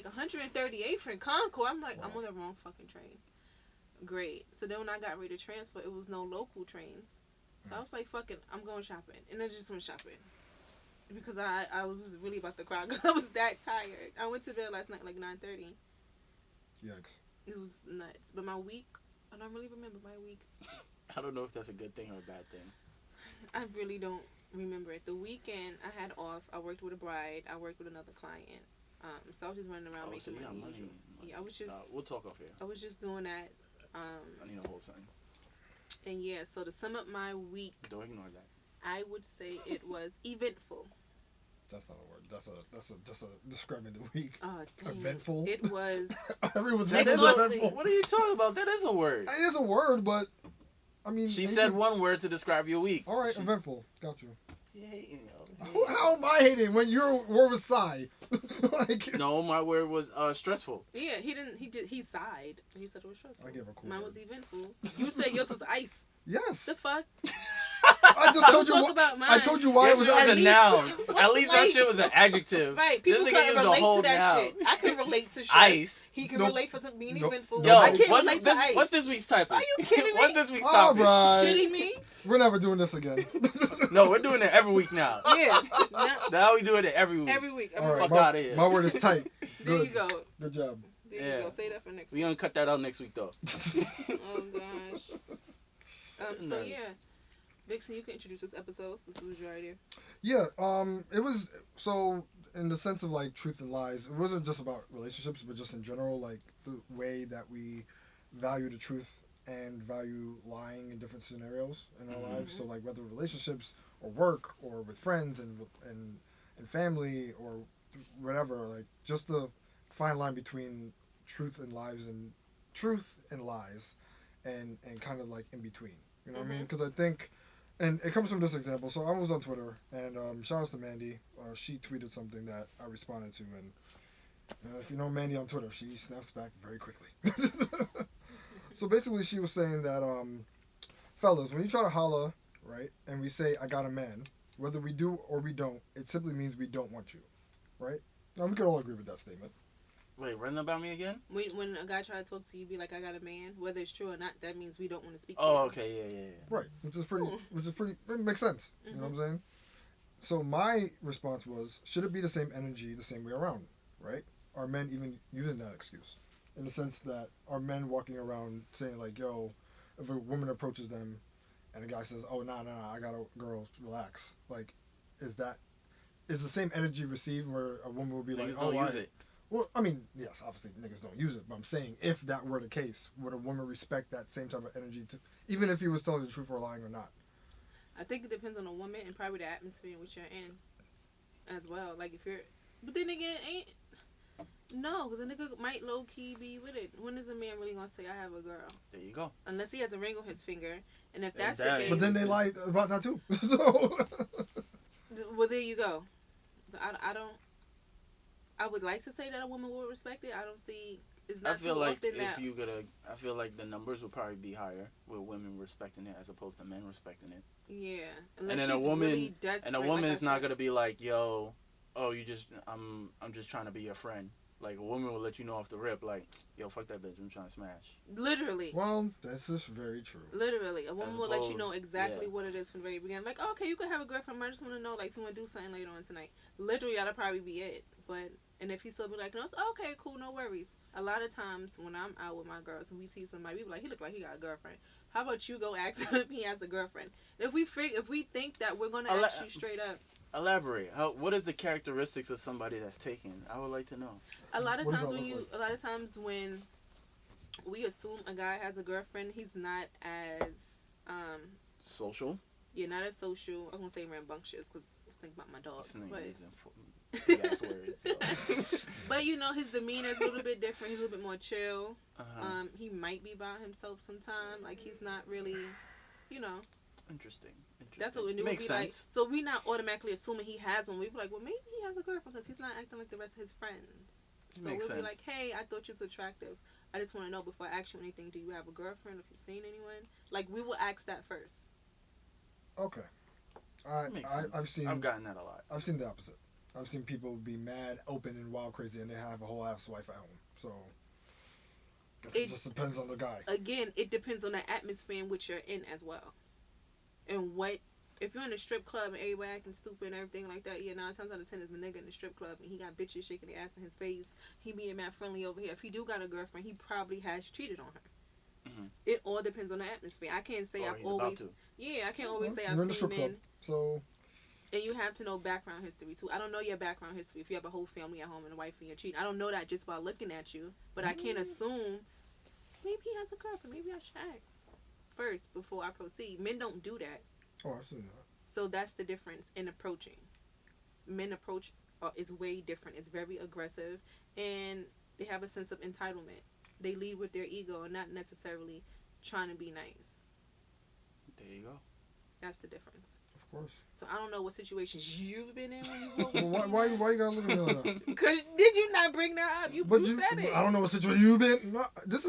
like 138th and Concord. I'm like, Wow. I'm on the wrong fucking train. Great. So then when I got ready to transfer, it was no local trains. So I was like, fuck it, I'm going shopping. And I just went shopping. Because I was just really about to cry because I was that tired. I went to bed last night like 9:30. Yikes. It was nuts. But my week, I don't really remember my week. I don't know if that's a good thing or a bad thing. I really don't remember it. The weekend I had off. I worked with a bride. I worked with another client. So I was just running around making so you got money. money. Yeah, I was just. We'll talk off here. I was just doing that. I need a whole sign. And yeah, so to sum up my week, Don't ignore that. I would say it was eventful. That's not a word. That's just a describing the week. Oh, dang. Eventful. It was. Everyone's That week is was exhausting. eventful. What are you talking about? That is a word. It is a word, but I mean. She said one word to describe your week. All right, eventful. Got you. You hating, How am I hating when your word was sigh? Like, No, my word was stressful. Yeah, he sighed. He said it was stressful. I gave a cool Mine word. was eventful. You said yours was ice. Yes. The fuck? I just told you. Don't talk about mine. I told you why This it was shit was ice. a noun. What? At least that Like- shit was an adjective. Right, people This nigga can't used the relate whole to that noun. shit. I can relate to stress. Ice. He can Nope. relate for some being Nope. eventful. Yo, I can't what's relate to ice. what's this week's topic? Are you kidding me? What's this week's All topic? right. Shitting me? We're never doing this again. No, we're doing it every week now. Yeah. Now we do it every week. Every week. All right, Fuck my, outta here. my word is tight. There Good. you go. Good job. There Yeah. you go. Say that for next We week. gonna cut that out next week though. Oh, gosh. So, No. yeah. Vixen, you can introduce this episode. This was your idea. Yeah. It was so in the sense of like truth and lies. It wasn't just about relationships, but just in general, like the way that we value the truth and value lying in different scenarios in our lives. So like whether relationships or work or with friends and family or whatever, like just the fine line between truth and lies and kind of like in between. You know what I mean? Because I think, and it comes from this example. So I was on Twitter and shout out to Mandy. She tweeted something that I responded to, and if you know Mandy on Twitter, she snaps back very quickly. So basically, she was saying that, fellas, when you try to holla, right, and we say, I got a man, whether we do or we don't, it simply means we don't want you, right? Now, we could all agree with that statement. Wait, run about me again? When a guy tries to talk to you, be like, I got a man. Whether it's true or not, that means we don't want to speak to Oh, you. okay, yeah. Right, which is pretty, it makes sense, you know what I'm saying? So my response was, should it be the same energy the same way around, right? Are men even using that excuse? In the sense that are men walking around saying like, yo, if a woman approaches them and a guy says, oh, nah, I got a girl, relax. Like, is the same energy received where a woman will be like, Niggas oh, don't use it. Well, I mean, yes, obviously niggas don't use it, but I'm saying if that were the case, would a woman respect that same type of energy, even if he was telling the truth or lying or not? I think it depends on the woman and probably the atmosphere in which you're in as well. Like, if you're... But then again, no, because a nigga might low-key be with it. When is a man really going to say, I have a girl? There you go. Unless he has a ring on his finger. And if that's Exactly. the case... But then they lie about that too. So... Well, there you go. I don't... I would like to say that a woman would respect it. I don't see... It's not I feel too like often I feel like the numbers would probably be higher with women respecting it as opposed to men respecting it. Yeah. And then she's a woman, really desperate, and a like woman I is not said. gonna be like, yo, oh, I'm just trying to be your friend. Like a woman will let you know off the rip, like, yo, fuck that bitch, I'm trying to smash. Literally. Well, this is very true. Literally. A woman will let you know exactly yeah. what it is from the very beginning. Like, oh, okay, you can have a girlfriend, but I just want to know, like, if you want to do something later on tonight. Literally, that'll probably be it. But, and if he still be like, no, it's okay, cool, no worries. A lot of times when I'm out with my girls and we see somebody, we be like, he look like he got a girlfriend. How about you go ask him if he has a girlfriend? If we think that we're going to ask you straight up. Elaborate. What is the characteristics of somebody that's taken? I would like to know. A lot of What does times that when look a lot of times when we assume a guy has a girlfriend, he's not as Social. yeah, not as social. I was gonna say rambunctious because I was thinking about my dog. This nigga But, is big-ass words, yo. but you know, his demeanor is a little bit different. He's a little bit more chill. Uh-huh. He might be by himself sometime. Like he's not really, you know. Interesting. That's what it would Makes be sense. like. So we not automatically assuming he has one. We be like, well, maybe he has a girlfriend because he's not acting like the rest of his friends. So Makes we'll be sense. like, hey, I thought you was attractive. I just want to know before I ask you anything. Do you have a girlfriend? If you've seen anyone, like we will ask that first. Okay. Makes sense. I've seen. I've gotten that a lot. I've seen the opposite. I've seen people be mad, open, and wild crazy, and they have a whole ass wife at home. So, guess it just depends on the guy. Again, it depends on the atmosphere in which you're in as well. And what, if you're in a strip club and everybody acting stupid and everything like that, 9 times out of 10 is the nigga in the strip club and he got bitches shaking their ass in his face. He being mad friendly over here. If he do got a girlfriend, he probably has cheated on her. Mm-hmm. It all depends on the atmosphere. I can't say I've always. I can't always say I've seen men. So. And you have to know background history too. I don't know your background history. If you have a whole family at home and a wife and you're cheating, I don't know that just by looking at you. But I can't assume. Maybe he has a girlfriend. Maybe I should ask first before I proceed. Men don't do that. Oh, I've seen that. So that's the difference in approaching. Men approach is way different. It's very aggressive, and they have a sense of entitlement. They lead with their ego and not necessarily trying to be nice. There you go. That's the difference. Of course. So I don't know what situations you've been in when you wrote why you gotta look at me like that? Because did you not bring that up? You said it. I don't know what situation you've been. No, this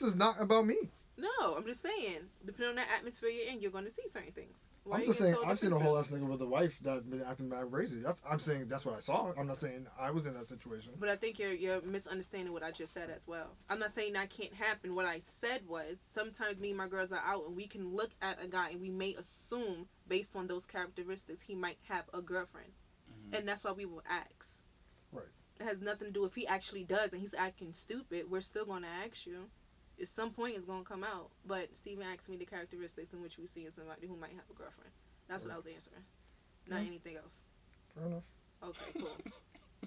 is not about me. No, I'm just saying. Depending on the atmosphere you're in, you're going to see certain things. I'm just saying, I've seen a whole ass nigga with a wife that been acting mad crazy. I'm saying that's what I saw. I'm not saying I was in that situation. But I think you're misunderstanding what I just said as well. I'm not saying that can't happen. What I said was sometimes me and my girls are out and we can look at a guy and we may assume based on those characteristics he might have a girlfriend, and that's why we will ask. Right. It has nothing to do if he actually does and he's acting stupid. We're still going to ask you. At some point it's going to come out. But Steven asked me the characteristics in which we see in somebody who might have a girlfriend. That's what I was answering. Not anything else. Fair enough. Okay, cool.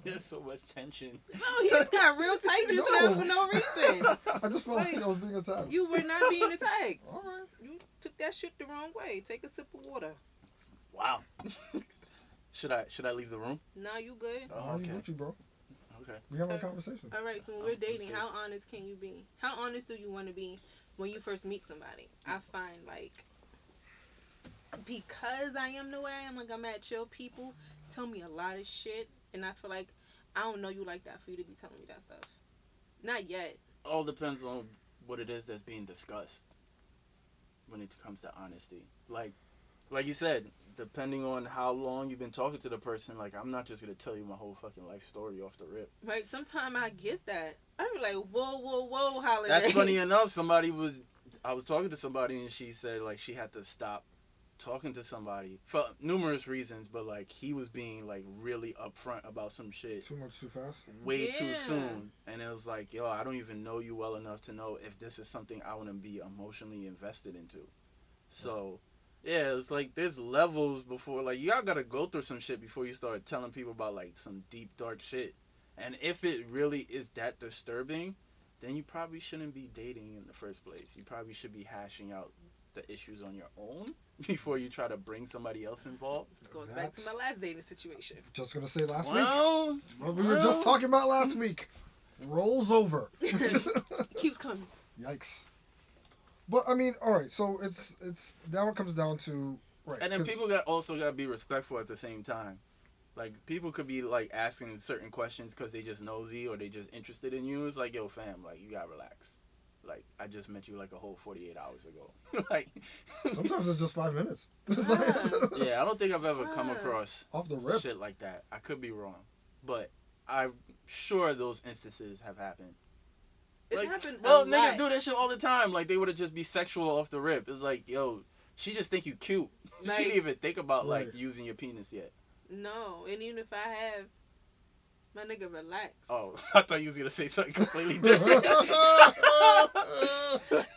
There's so much tension. No, he just got real tight just now for no reason. I just felt like I was being attacked. You were not being attacked. All right. You took that shit the wrong way. Take a sip of water. Wow. Should I leave the room? Nah, you good. Oh, okay. With you, bro. Okay. We having a conversation. All right, so when we're dating, how honest can you be? How honest do you want to be when you first meet somebody? I find, like, because I am the way I am, like, I'm at chill, people tell me a lot of shit, and I feel like I don't know you like that for you to be telling me that stuff. Not yet. All depends on what it is that's being discussed when it comes to honesty. Like you said, depending on how long you've been talking to the person, like, I'm not just going to tell you my whole fucking life story off the rip. Right, sometimes I get that. I be like, whoa, Holiday. That's funny enough. I was talking to somebody and she said, like, she had to stop talking to somebody for numerous reasons, but, like, he was being, like, really upfront about some shit. Too much too fast? Way too soon. And it was like, yo, I don't even know you well enough to know if this is something I want to be emotionally invested into. So... yeah, it's like there's levels before, like, y'all gotta go through some shit before you start telling people about, like, some deep, dark shit. And if it really is that disturbing, then you probably shouldn't be dating in the first place. You probably should be hashing out the issues on your own before you try to bring somebody else involved. Goes back to my last dating situation. Just gonna say last week. What we were just talking about last week. Rolls over. Keeps coming. Yikes. But I mean, all right. So it's that one comes down to right. And then people also gotta be respectful at the same time. Like, people could be like asking certain questions because they just nosy or they just interested in you. It's like, yo, fam, like, you gotta relax. Like, I just met you like a whole 48 hours ago. Like, sometimes it's just 5 minutes. Yeah, I don't think I've ever come across off the rip shit like that. I could be wrong, but I'm sure those instances have happened. Like, niggas do that shit all the time. Like, they would just be sexual off the rip. It's like, yo, she just think you cute. Like, she didn't even think about, like, using your penis yet. No, and even if I have, my nigga, relax. Oh, I thought you was going to say something completely different.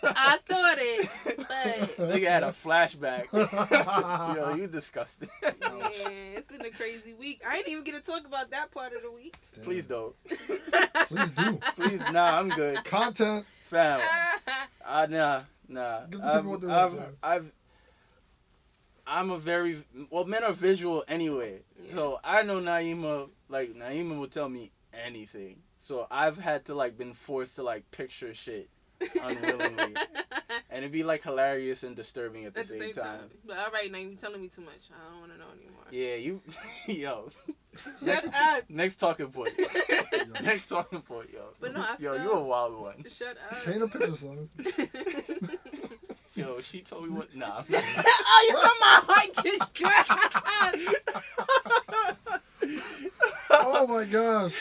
I thought it, but... Nigga had a flashback. Yo, you disgusting. Yeah, it's been a crazy week. I didn't even get to talk about that part of the week. Damn. Please don't. Please do. Please, nah, I'm good. Content. Fam. Nah. I'm a very... well, men are visual anyway. Yeah. So I know Nieema, like, Nieema will tell me anything. So I've had to, like, been forced to, like, picture shit unwillingly. And it'd be, like, hilarious and disturbing at the same time. But all right, now you're telling me too much. I don't want to know anymore. Yeah, you... yo. Shut up. Next talking point. Next talking point, yo. But no, yo, you a wild one. Shut up. Paint a picture, son. Yo, she told me what... Nah. Oh, you saw my heart just dropped. Oh my gosh.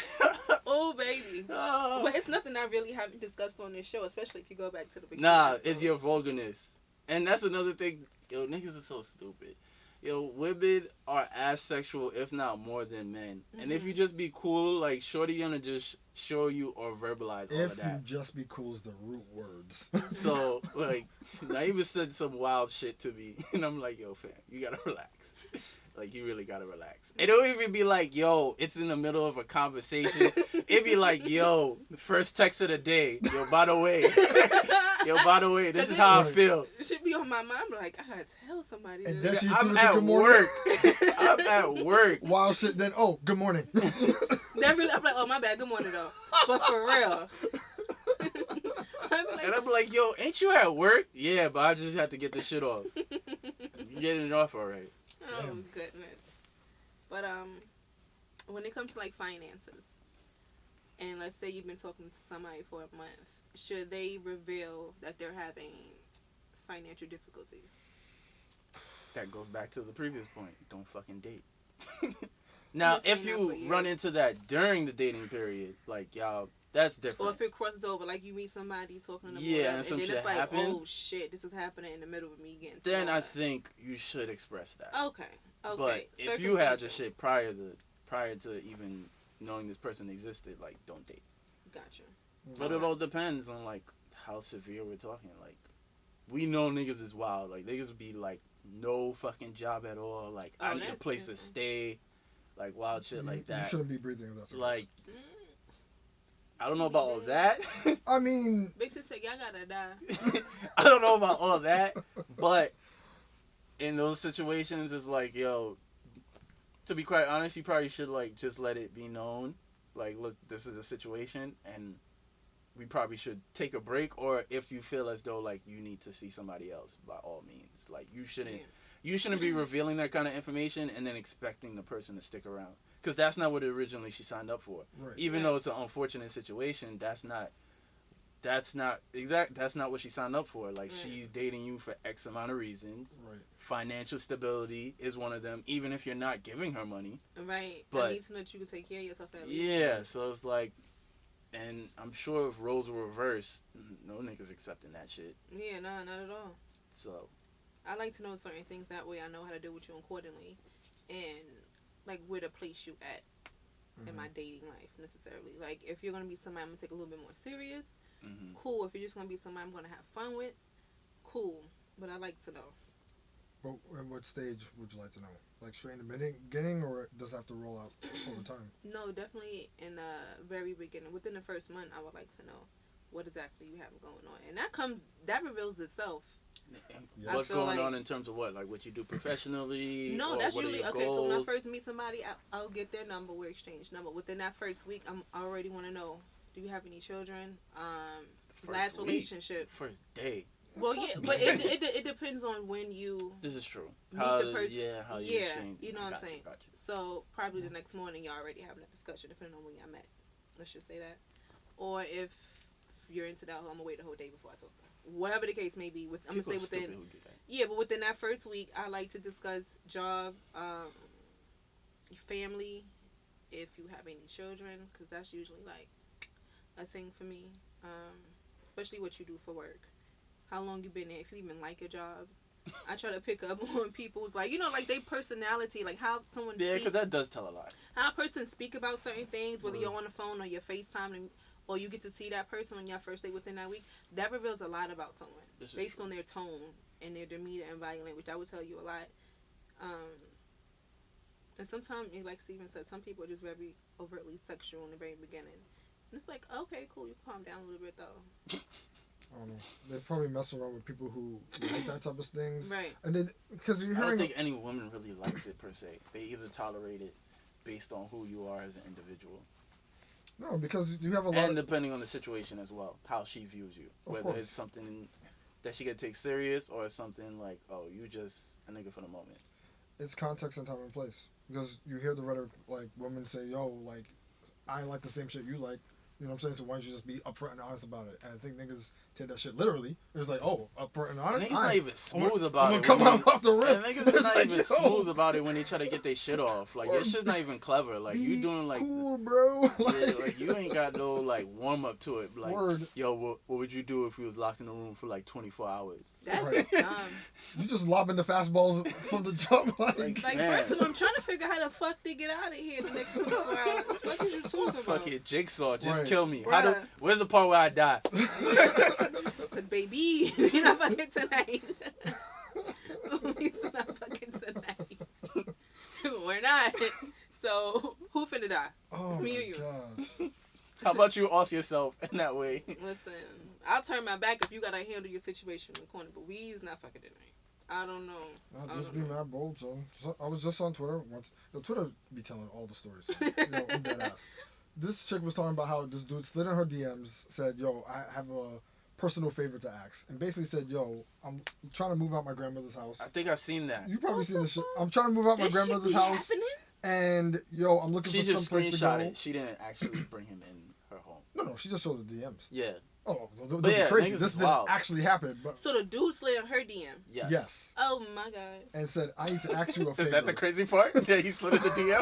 Oh baby. Oh. But it's nothing I really haven't discussed on this show, especially if you go back to the beginning. Nah, it's your vulgarness. And that's another thing. Yo, niggas are so stupid. Yo, women are as sexual, if not more than men. And if you just be cool, like, shorty gonna just show you or verbalize all of If you that. just be cool is the root words. So, like, Nieema said some wild shit to me. And I'm like, yo, fam, you gotta relax. Like, you really gotta relax. It don't even be like, yo, it's in the middle of a conversation. It be like, yo, first text of the day. Yo, by the way. Yo, by the way, this is how I feel. It should be on my mind, like, I gotta tell somebody. And then she I'm the at good morning. work. I'm at work. Wild shit, then, oh, good morning. That really, I'm like, oh, my bad, good morning, though. But for real. And I'm like, yo, ain't you at work? Yeah, but I just have to get this shit off. You getting it off already. Oh, Damn. goodness. But, when it comes to, like, finances, and let's say you've been talking to somebody for a month, should they reveal that they're having financial difficulties? That goes back to the previous point. Don't fucking date. Now, I've been if saying that you for years. run into that during the dating period, like, y'all, that's Or different. if it crosses over, like you meet somebody talking to them, Yeah, and and some then shit it's like, happen. oh shit, this is happening in the middle of me getting. Then I together. think you should express that. Okay. Okay. But if you had your Circumstantial. shit prior to even knowing this person existed, like, don't date. Gotcha. But it all depends on, like, how severe we're talking. Like, we know niggas is wild. Like, niggas be like, no fucking job at all. Like, I need a that's place to different. stay. Like, wild shit like You that. shouldn't be breathing if that's the Like, Mm. I don't know about all that. case. I mean, Big sis said, y'all gotta die. I don't know about all that. But in those situations, it's like, yo, to be quite honest, you probably should, like, just let it be known. Like, look, this is a situation, and we probably should take a break. Or if you feel as though, like, you need to see somebody else, by all means. Like, you shouldn't be revealing that kind of information and then expecting the person to stick around. Because that's not what originally she signed up for. right. Even though it's an unfortunate situation, that's not what she signed up for. Like, she's dating you for X amount of reasons. Right. Financial stability is one of them, even if you're not giving her money. Right. But- I need to know that you can take care of yourself at least. Yeah, so it's like, and I'm sure if roles were reversed, no niggas accepting that shit. Yeah, no, not at all. So, I like to know certain things, that way I know how to deal with you accordingly, and like where to place you at in my dating life necessarily. Like, if you're gonna be somebody I'm gonna take a little bit more serious, cool. If you're just gonna be somebody I'm gonna have fun with, cool. But I like to know. But at what stage would you like to know? Like straight in the beginning, or does it have to roll out over time? No, definitely in the very beginning. Within the first month, I would like to know what exactly you have going on, and that reveals itself. Yeah. what's I feel going like- on in terms of what? Like, what you do professionally? No, or that's what are usually your okay. So when I goals? first meet somebody, I'll get their number. We exchange number. Within that first week, I already want to know: do you have any children? First Last week. relationship. First day. Well, yeah, but it depends on when you. This is true. Meet How the person. how you Yeah, change. you know what I'm Gotcha, saying. Gotcha. So probably the next morning, you're already having a discussion, depending on when y'all met. Let's just say that. Or if you're into that, I'm gonna wait the whole day before I talk. Whatever the case may be, I'm People gonna are say stupid within. who do that. Yeah, but within that first week, I like to discuss job, family, if you have any children, because that's usually like a thing for me. Especially what you do for work, how long you been there, if you even like your job. I try to pick up on people's like they personality, like how someone Yeah, speak, because that does tell a lot. how a person speak about certain things, whether you're on the phone or you're FaceTime, or you get to see that person on your first date within that week. That reveals a lot about someone This is based true. on their tone and their demeanor and body language. That would tell you a lot. And sometimes, like Steven said, some people are just very overtly sexual in the very beginning. And it's like, okay, cool, you calm down a little bit though. I don't know. They probably mess around with people who like that type of things. Right. And then, because you're I don't hearing. think any woman really likes it per se. They either tolerate it based on who you are as an individual, No, because you have a lot. and depending on the situation as well, how she views you. Of Whether course. it's something that she can take serious or something like, oh, you just a nigga for the moment. It's context and time and place. Because you hear the rhetoric, like women say, "Yo, like, I like the same shit you like." You know what I'm saying? So why don't you just be upfront and honest about it? And I think niggas take that shit literally. It's like, oh, upfront and honest. Niggas not even smooth about I'm it. gonna come off the rip. Niggas is not like, even smooth about it when they try to get their shit off. Like, your shit's not even clever. Like, you doing like cool, bro. Yeah, like you ain't got no like warm up to it. Like, word. yo, what would you do if we was locked in a room for like 24 hours? That's Right. dumb. You just lobbing the fastballs from the jump. Like Like, Man. first of all, I'm trying to figure out how the fuck they get out of here the next 24 hours. What the fuck is you talking about? Fucking jigsaw, just Right. kill me. Bruh. Where's the part where I die? Cause baby, you're not fucking tonight. We're not fucking tonight. We're not. So, who finna die? oh Me my or you? gosh. How about you off yourself in that way? Listen, I'll turn my back if you gotta handle your situation in the corner, but we's not fucking tonight. I don't know. Nah, I just don't be know. mad bold, son. So, I was just on Twitter once. Yo, Twitter be telling all the stories. Son. Yo, I'm dead ass. This chick was talking about how this dude slid in her DMs, said, yo, I have a personal favor to ask. And basically said, yo, I'm trying to move out my grandmother's house. I think I've seen that. You probably What seen the this shit. fuck? I'm trying to move out my This shit grandmother's be house. happening? And, yo, I'm looking She for some just place to screenshot go. it. She didn't actually bring him in her home. No, she just showed the DMs. Yeah. Oh, don't But be yeah, crazy. niggas This is didn't wild. actually happen. But So the dude slid in her DM. Yes. yes. Oh my god. And said, I need to ask you a favor. Is that the crazy part? Yeah, he slid in the DM.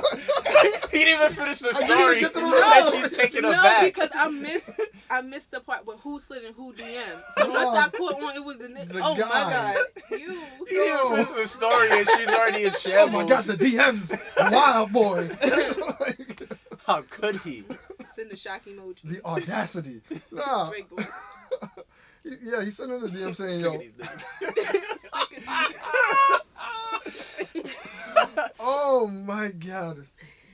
He didn't even finish the I didn't story. get to the And rest. she's taking No, it back. because I missed the part where who slid in who DM. So once I caught on, it was the The oh guy. my god. You. He didn't even finish the story and she's already in Oh shambles. my god, the DMs. Wild boy. Like, How could he? Send the shock emoji. the audacity. Nah. Drake voice. Yeah, he sent in the DM saying, Sick yo, of these niggas. oh my god.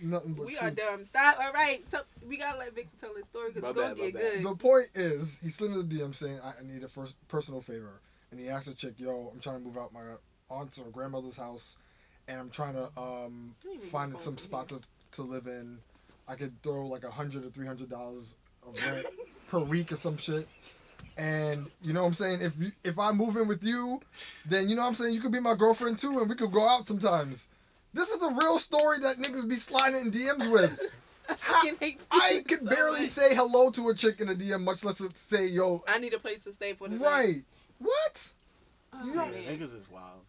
Nothing but We truth. are dumb. Stop. All right. So we gotta let Victor tell his story because My it's gonna bad, my get bad. good. The point is, he slid in the DM saying, I need a personal favor. And he asked the chick, yo, I'm trying to move out my aunt's or grandmother's house. And I'm trying to find phone some from spot to live in. I could throw like $100 or $300 of rent per week or some shit. And you know what I'm saying? If I move in with you, then you know what I'm saying? You could be my girlfriend too, and we could go out sometimes. This is the real story that niggas be sliding in DMs with. I fucking hate I Steve could so barely much. say hello to a chick in a DM, much less say, yo, I need a place to stay for the night. right. What? Oh, You know- Yeah, man. niggas is wild.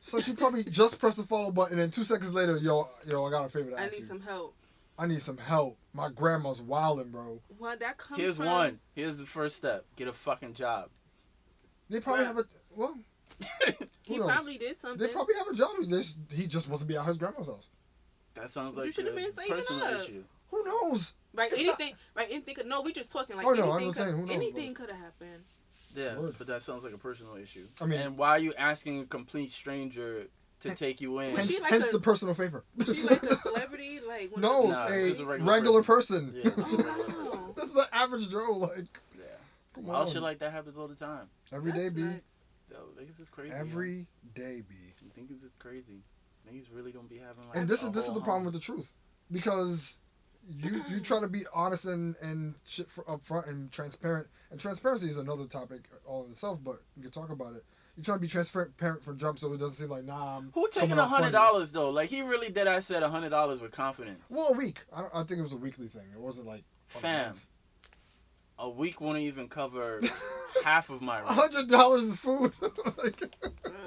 So she probably just pressed the follow button, and 2 seconds later, yo, I got a favor to I ask need you. some help. I need some help. My grandma's wildin', bro. Well, that comes Here's from one. Here's the first step. Get a fucking job. They probably Right. have a, well, He who knows? probably did something. They probably have a job. He just wants to be at his grandma's house. That sounds You like should've a been saving personal up. issue. Who knows? Right, It's anything, right, anything. No, we just talking like Oh, no, I'm anything. just saying, who knows, Anything could have happened. Yeah, Word. but that sounds like a personal issue. I mean- and why are you asking a complete stranger to take you in? Was Hence, she like hence a- the personal favor. She like a celebrity, like one No, Of Nah, a just a regular, regular person. Yeah, just a regular person. Oh, This is an average Joe. Like, Yeah. come Wild on. shit like that happens all the time. Every day, that's B. nuts. Yo, niggas is crazy. Every day, B. You think it's crazy? Niggas really gonna be having like. And this a is the whole problem home. with the truth, because you try to be honest and shit for upfront and transparent. And transparency is another topic all in itself, but we can talk about it. You try to be transparent from jump, so it doesn't seem like I'm Who taking coming off funny. $100 though? Like he really did. I said $100 with confidence. Well, a week. I think it was a weekly thing. It wasn't like on a Fam, month. a week won't even cover half of my rent. $100 is food. Like,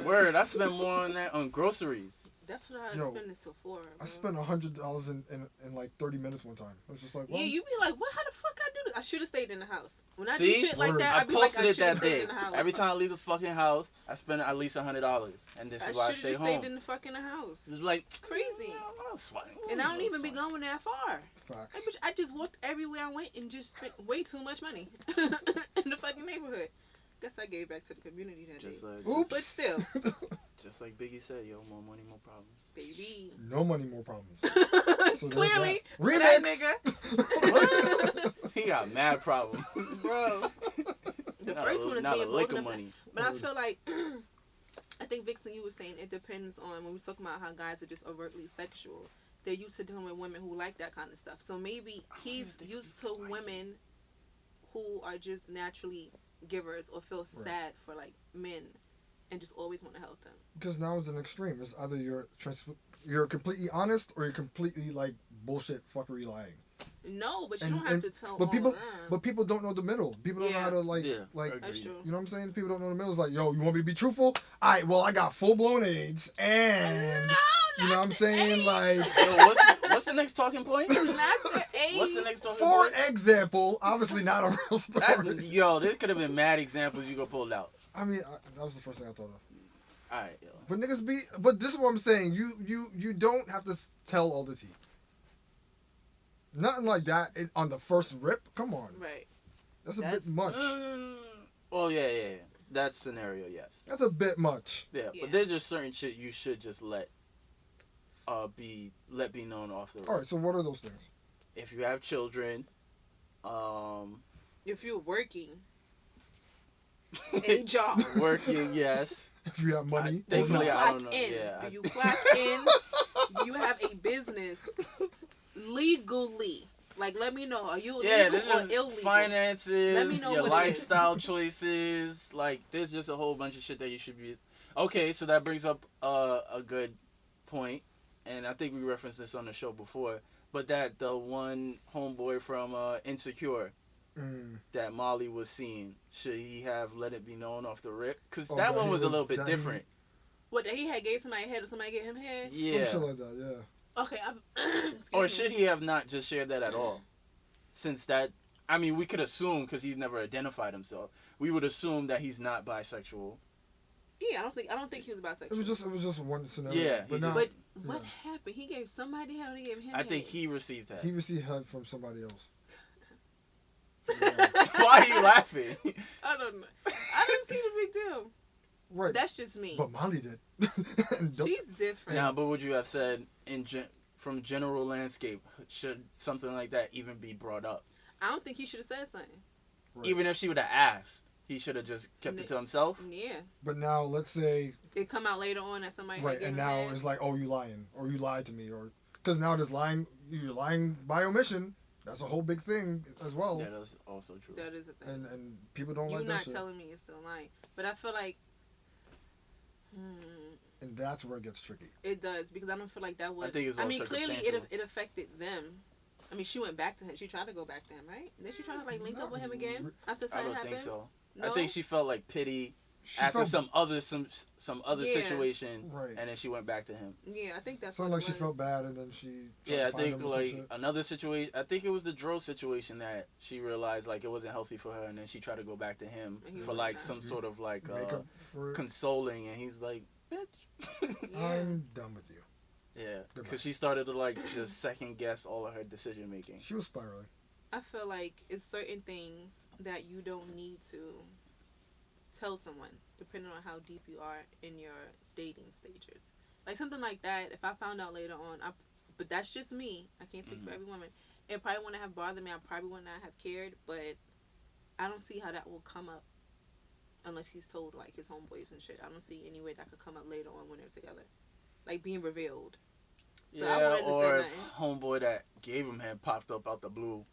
Word, I spent more on that on groceries. That's what I Yo, spent in Sephora. I bro. spent $100 in like 30 minutes one time. I was just like, well, Yeah, you be like, what? How the fuck I do this? I should have stayed in the house. When I See? do shit like Word. that, I I be like, posted I it should have that stayed day. in the house. Every time I leave the fucking house, I spend at least $100, and this is why I I should stay have home. stayed in the fucking house. It's like Crazy. I'll swipe. And I don't even be going that far. facts. Like, bitch, I just walked everywhere I went and just spent way too much money in the fucking neighborhood. Guess I gave back to the community that Just day. like, Oops. But still, just like Biggie said, yo, more money, more problems. baby. No money, more problems. So there's Clearly, that. for that Remix. nigga. He got mad problems. Bro. The Not first a, one is not being a bold lick of enough. money. But I feel like, I think Vixon, you were saying it depends on, when we was talking about how guys are just overtly sexual, they're used to dealing with women who like that kind of stuff. So maybe he's used to women who are just naturally givers or feel Right. sad for like men and just always want to help them. Because now it's an extreme. It's either you're completely honest or you're completely like bullshit fuckery lying. No, but you don't have to tell. But all people, of them. but people don't know the middle. People don't know how to like. That's true. You know what I'm saying? People don't know the middle. It's like, yo, you want me to be truthful? All right, well, I got full blown AIDS, and you know what I'm saying? AIDS. Like, yo, what's the next talking point? Not the AIDS. What's the next talking for point? example, obviously not a real story. Yo, there could have been mad examples you could pull out. I mean, that was the first thing I thought of. All right, yo. But niggas be. But this is what I'm saying. You don't have to tell all the tea. Nothing like that on the first rip. Come on. Right. That's a bit much. Oh yeah. That scenario, yes. That's a bit much. Yeah, but there's just certain shit you should just let be known off the rip. All right. So what are those things? If you have children, if you're working, a job. Working, yes. If you have money, thankfully, you I don't know. clock in. Yeah, You clock in. You have a business legally. Like, let me know. Are you legal there's or just illegal? finances, Let me know your what lifestyle choices. Like, there's just a whole bunch of shit that you should be. Okay, so that brings up a good point, and I think we referenced this on the show before. But that the one homeboy from Insecure that Molly was seeing, should he have let it be known off the rip? Because that one was a little bit different. What, that he had gave somebody head or somebody gave him head? Yeah. Some shit like that, yeah. Okay, or should he have not just shared that at all? Since that, I mean, we could assume, because he's never identified himself, we would assume that he's not bisexual. Yeah, I don't think he was bisexual. It was just one scenario. Yeah, but what happened? He gave somebody head or he gave him I think head? he received that. He received help from somebody else. Why are you laughing? I don't know. I didn't see the big deal. Right. That's just me. But Molly did. She's different. Now, but would you have said from general landscape, should something like that even be brought up? I don't think he should have said something. Right. Even if she would have asked, he should have just kept it to himself. Yeah. But now, let's say. It come out later on that somebody Right, and now it's like, oh, you lying, or you lied to me, or because now this lying, you're lying by omission. That's a whole big thing as well. Yeah, that's also true. That is a thing. And people don't You're like that not shit. telling me you're still lying, but I feel like. And that's where it gets tricky. It does, because I don't feel like that was. I think it's all clearly circumstantial. it affected them. I mean, she went back to him. She tried to go back to him, right? Then she tried to like link up with him again after I something don't happened. think so. No? I think she felt like pity She after felt, some other Yeah. situation, right. and then she went back to him. Yeah, I think that's. Sounded what like it she was. felt bad, and then she. tried Yeah, to I find think him or some like shit. another situation. I think it was the Dro situation that she realized like it wasn't healthy for her, and then she tried to go back to him And he for went like back. some sort of like Makeup for it. consoling, and he's like, bitch. Yeah. I'm done with you. Yeah, Goodbye. because she started to like just second guess all of her decision making. She was spiraling. I feel like it's certain things that you don't need to tell someone, depending on how deep you are in your dating stages. Like something like that, if I found out later on, but that's just me. I can't speak for every woman. It probably wouldn't have bothered me. I probably would not have cared, but I don't see how that will come up unless he's told like his homeboys and shit. I don't see any way that could come up later on when they're together, like being revealed. So I Yeah, wanted to or say if nothing. homeboy that gave him head popped up out the blue,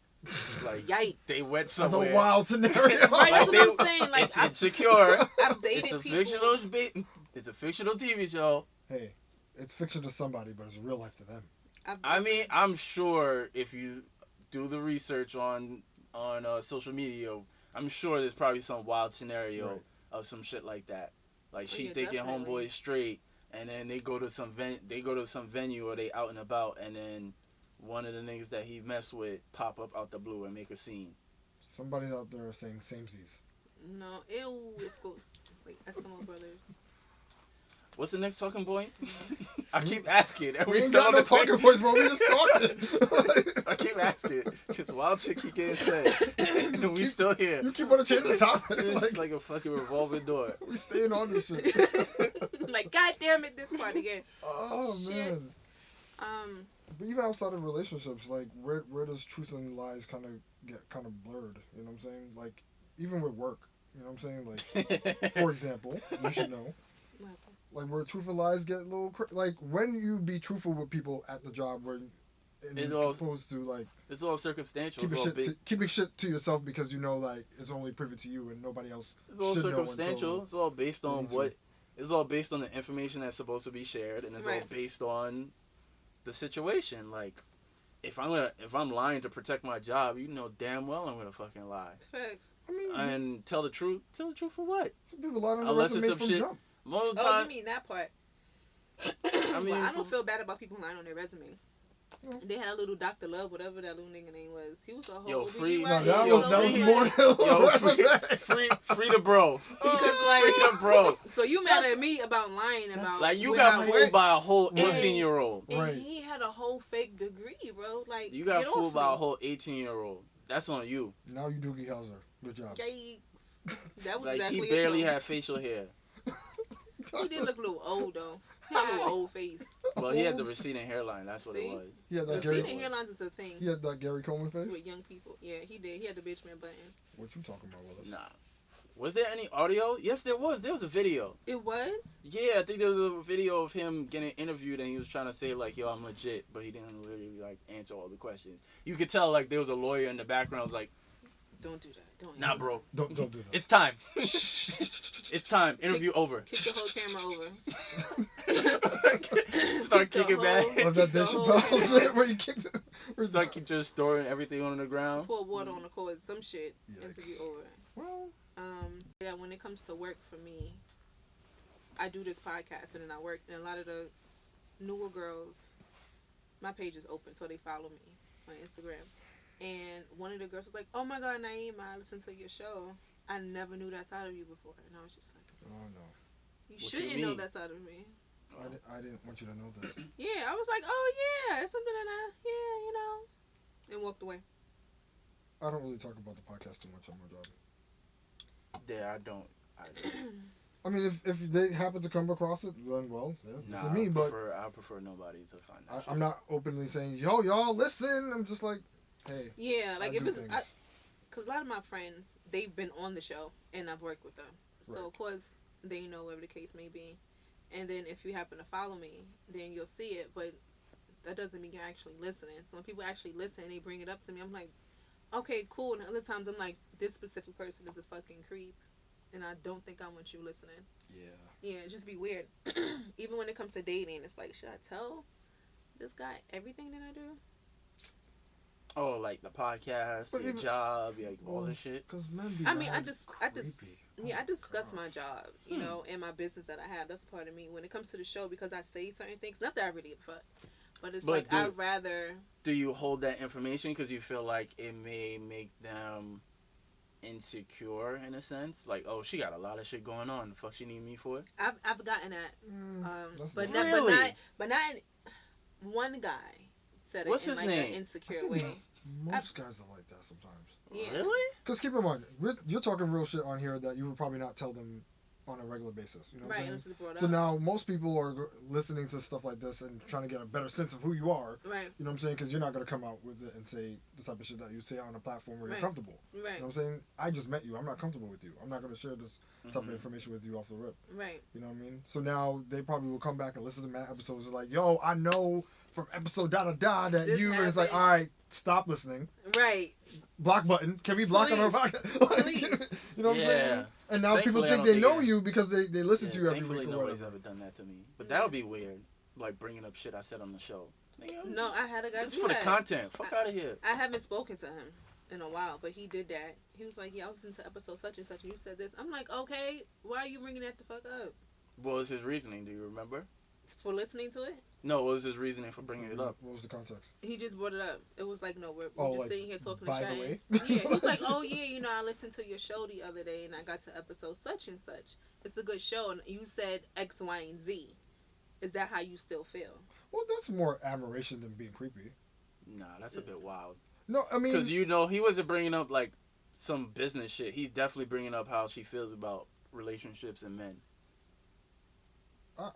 like Yikes. they went That's somewhere. a wild scenario. Right, that's Like, what I'm saying. Like It's insecure. I've dated It's a people. it's a fictional TV show. Hey, it's fiction to somebody, but it's real life to them. I mean, I'm sure if you do the research on social media, I'm sure there's probably some wild scenario Right. of some shit like that. Like she yeah, thinking definitely. homeboy straight, and then they go to some venue or they out and about, and then one of the niggas that he messed with pop up out the blue and make a scene. Somebody's out there saying samesies. No, ew, it's gross. Like Eskimo brothers. What's the next talking point? I keep asking. And We ain't still got on no the same- talking points, bro. We just talking. I keep asking. Because wild shit keep getting said. And we still here. You keep on to change the topic. It's like a fucking revolving door. we staying on this shit. Like, god damn it, this part again. Oh Shit. man. But even outside of relationships, like where does truth and lies kind of get kind of blurred? You know what I'm saying? Like even with work, you know what I'm saying? Like for example, you should know. Like where truth and lies get a little like when you be truthful with people at the job, where It's all- opposed to like It's all circumstantial. keeping shit to yourself because you know like it's only privy to you and nobody else. It's all should know circumstantial. until It's all based you on need to. what. It's all based on the information that's supposed to be shared, and it's all Right. based on the situation. Like, if I'm lying to protect my job, you know damn well I'm gonna fucking lie. Facts. I mean, And tell the truth. Tell the truth for what? some people lie on the Unless it's resume some from shit. jump. Most of the Oh, time, you mean that part? I mean, Well, I don't feel bad about people lying on their resume. Yeah. They had a little Dr. Love, whatever that little nigga name was. He was a whole Yo, OBGYN. free- No, He that Yo, was a that was free- more than yo, resume. free the bro. Because, like, Free the bro. So you mad at me about lying about Like you where got I fooled work, by a whole Right. 18-year-old. and Right. he had a whole fake degree, bro. Like You got get fooled off by me. a whole 18-year-old. That's on you. Now you Doogie Howser. Good job. Yikes. That was Like exactly he barely it, though. had facial hair. He did look a little old though. He had a little old face. Well, he had the receding hairline. That's what See? it was. He had that Receding Gary. hairlines is a thing He had that Gary Coleman face. with young people. Yeah, he did. He had the bitch man button. What you talking about, Willis? Nah. Was there any audio? Yes, there was. There was a video. It was? Yeah, I think there was a video of him getting interviewed, and he was trying to say like, "Yo, I'm legit," but he didn't really like answer all the questions. You could tell like there was a lawyer in the background. Was like, Don't do that. Don't. "Nah, bro, Don't do that. it's time. It's time. Interview over." Kick the whole camera over. Start Kick the kicking back. whole- Of that Dave the whole Chappelle camera. shit where he kicked it. Start just storing everything on the ground. Pour water on the cord. Some shit. Yikes. Interview over. Well, Yeah, when it comes to work for me, I do this podcast and then I work, and a lot of the newer girls, my page is open, so they follow me on Instagram. And one of the girls was like, "Oh my God, Nieema, I listened to your show. I never knew that side of you before." And I was just like, oh no. "You What you shouldn't know mean? that side of me." I didn't want you to know this. Yeah, I was like, "Oh yeah, it's something that you know," and walked away. I don't really talk about the podcast too much on my job. Yeah, I don't. I mean, if they happen to come across it, then well, yeah, this is me. But I prefer nobody to find that. I'm not openly saying, "Yo, y'all, listen." I'm just like, hey, Yeah, like I if do it's, things. because a lot of my friends, they've been on the show and I've worked with them, so Right. of course they know whatever the case may be. And then if you happen to follow me, then you'll see it, but that doesn't mean you're actually listening. So when people actually listen and they bring it up to me, I'm like, okay, cool. And other times I'm like, this specific person is a fucking creep, and I don't think I want you listening. yeah. Yeah, just be weird. Even when it comes to dating, it's like, should I tell this guy everything that I do? Oh, like the podcast, But your even- job, like all Well, this shit. Because men be I mean, I mad just- creepy. Yeah, I discuss gosh. my job, you know, and my business that I have. That's a part of me. When it comes to the show, because I say certain things, not that I really give a fuck, but it's But like do- I'd rather. Do you hold that information because you feel like it may make them insecure in a sense? Like, oh, she got a lot of shit going on. The fuck she need me for? I've gotten that, That's but not- not, Really? but not. One guy said it What's in his like name? an insecure I think way. most guys are like that sometimes. Yeah. Really? Because keep in mind, you're talking real shit on here that you would probably not tell them on a regular basis. You know what Right, I'm and saying? it's brought So up. now most people are listening to stuff like this and trying to get a better sense of who you are. Right, You know what I'm saying? Because you're not going to come out with it and say the type of shit that you say on a platform where Right. you're comfortable. right, You know what I'm saying? I just met you. I'm not comfortable with you. I'm not going to share this type of Mhm. information with you off the rip. right. You know what I mean? So now they probably will come back and listen to my episodes and like, yo, I know from episode da that This you, and it's like, happened. all right, stop listening. Right. Block button. Can we block on our podcast? Like, Please. you know what I'm saying? Yeah. And now people Thankfully, I think don't they think know it- you because they listen Yeah, to you every thankfully week or nobody's whatever. ever done that to me. But that would be weird. Like bringing up shit I said on the show. Nigga, No, I had a guy it's do for the that. content. Fuck out of here. I haven't spoken to him in a while, but he did that. He was like, "Yeah, I was into episode such and such, and you said this." I'm like, "Okay, why are you bringing that the fuck up? What was his reasoning? Do you remember? For listening to it?" No, what was his reasoning for bringing it up? What was the context? He just brought it up. It was like, no, we're Oh, just like, sitting here talking by and the way? chatting. Yeah, he was like, "Oh yeah, you know, I listened to your show the other day, and I got to episode such and such. It's a good show, and you said X, Y, and Z. Is that how you still feel?" Well, that's more admiration than being creepy. Nah, that's a bit wild. No, I mean, Because you know he wasn't bringing up like some business shit. He's definitely bringing up how she feels about relationships and men.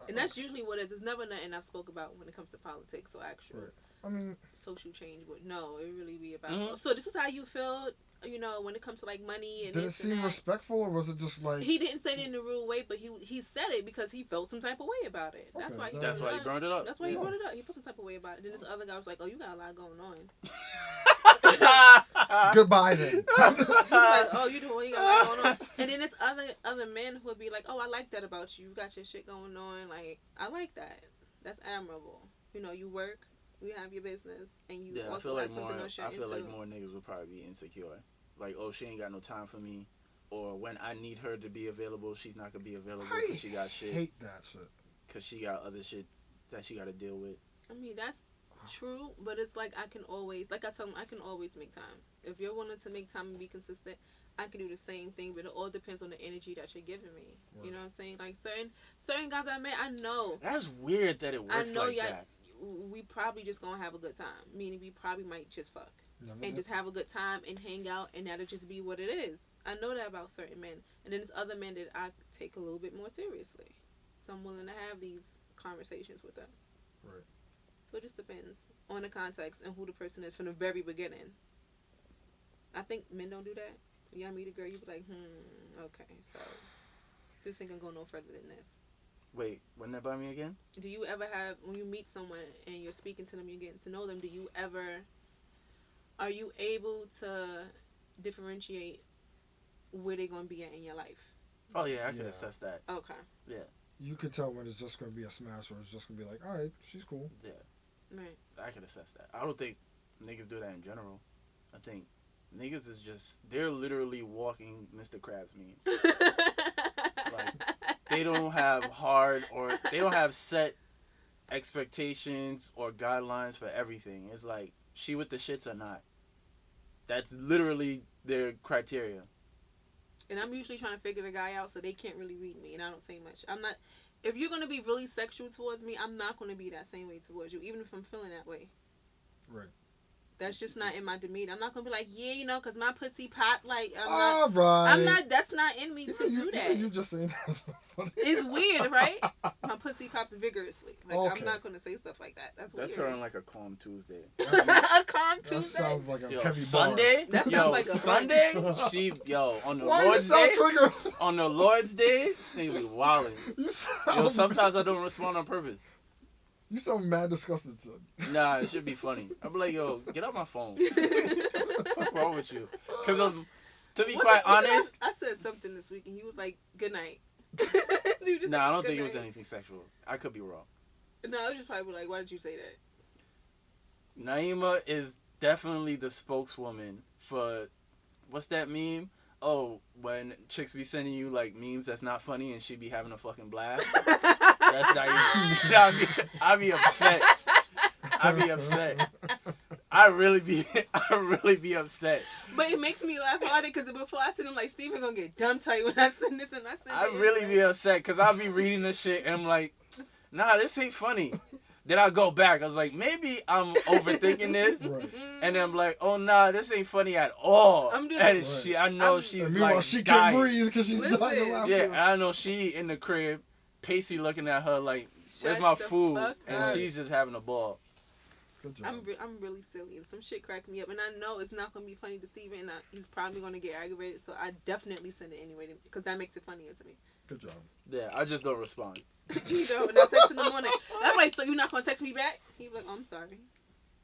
And that's usually what it is. It's never nothing I've spoke about when it comes to politics or actual Right. I mean, social change. But no, it really be about. Mhm. So this is how you feel, you know, when it comes to like money and did it this and seem that. respectful or was it just like? He didn't say it in a rude way, but he said it because he felt some type of way about it. That's Okay, why he That's why he brought it up. That's why he Yeah. brought it up. He put some type of way about it. Then this other guy was like, "Oh, you got a lot going on." Goodbye then. He was like, "Oh, you got a lot going on." And then it's other men who would be like, "Oh, I like that about you. You got your shit going on. Like, I like that. That's admirable. You know, you work you have your business, and you Yeah, I also feel like have something more. else you're I feel into. like more niggas would probably be insecure. Like, oh, she ain't got no time for me, or when I need her to be available, she's not gonna be available because she got shit. Hate that shit. Because she got other shit that she got to deal with. I mean, that's true, but it's like I can always, like I tell them, I can always make time. If you're willing to make time and be consistent, I can do the same thing, but it all depends on the energy that you're giving me. Right. You know what I'm saying? Like certain guys I met, I know. That's weird that it works like that. We probably just gonna have a good time. Meaning we probably might just fuck and just have a good time and hang out, and that'll just be what it is. I know that about certain men, and then there's other men that I take a little bit more seriously. So I'm willing to have these conversations with them. Right. So it just depends on the context and who the person is from the very beginning. I think men don't do that. When y'all meet a girl, you be like, okay, so this ain't gonna go no further than this. Wait, run that by me again? Do you ever have, when you meet someone and you're speaking to them, you're getting to know them, are you able to differentiate where they're gonna be at in your life? Oh yeah, I can assess that. Okay. Yeah. You could tell when it's just gonna be a smash or it's just gonna be like, all right, she's cool. Yeah. Right. I can assess that. I don't think niggas do that in general. I think niggas is just, they're literally walking Mr. Krabs meme. Like, they don't have set expectations or guidelines for everything. It's like, she with the shits or not. That's literally their criteria. And I'm usually trying to figure the guy out so they can't really read me, and I don't say much. If you're gonna be really sexual towards me, I'm not gonna be that same way towards you, even if I'm feeling that way. Right. That's just not in my demeanor. I'm not gonna be like, yeah, you know, cause my pussy pop. Like, I'm not. That's not in me to do that. You just saying that so funny. It's weird, right? My pussy pops vigorously. Like, Okay. I'm not gonna say stuff like that. That's weird. That's her on like a calm Tuesday. A calm Tuesday. That sounds like a Yo, heavy Sunday? That sounds Yo, like a Sunday? On the Lord's Day? On the Lord's Day, this nigga be wildin'. Yo, sometimes I don't respond on purpose. You sound mad disgusted, son. Nah, it should be funny. I'm like, yo, get off my phone. What's wrong with you? Because to be quite honest, I said something this week and he was like, "Good night." Nah, I don't think it was anything sexual. I could be wrong. No, I was just probably like, "Why did you say that?" Nieema is definitely the spokeswoman for, what's that meme? Oh, when chicks be sending you like memes that's not funny and she be having a fucking blast. That's Nieema. I be upset. I really be upset. But it makes me laugh harder because before I send him like, Steven gonna get dumb tight when I send this and I send I really be upset because I'll be reading the shit and I'm like, nah, this ain't funny. Then I go back. I was like, maybe I'm overthinking this. Right. And then I'm like, oh, nah, this ain't funny at all. I'm just, and right. I know she's meanwhile, like she dying. can't breathe because she's Listen. dying of laughter. Yeah, and I know she in the crib, pacey looking at her like, where's my food? And up. she's just having a ball. Good job. I'm really silly and some shit cracked me up and I know it's not gonna be funny to Steven and he's probably gonna get aggravated, so I definitely send it anyway because that makes it funnier to me. Good job. Yeah, I just don't respond. You know, and I text in the morning. I'm like, so you're not gonna text me back? He's like, oh, I'm sorry.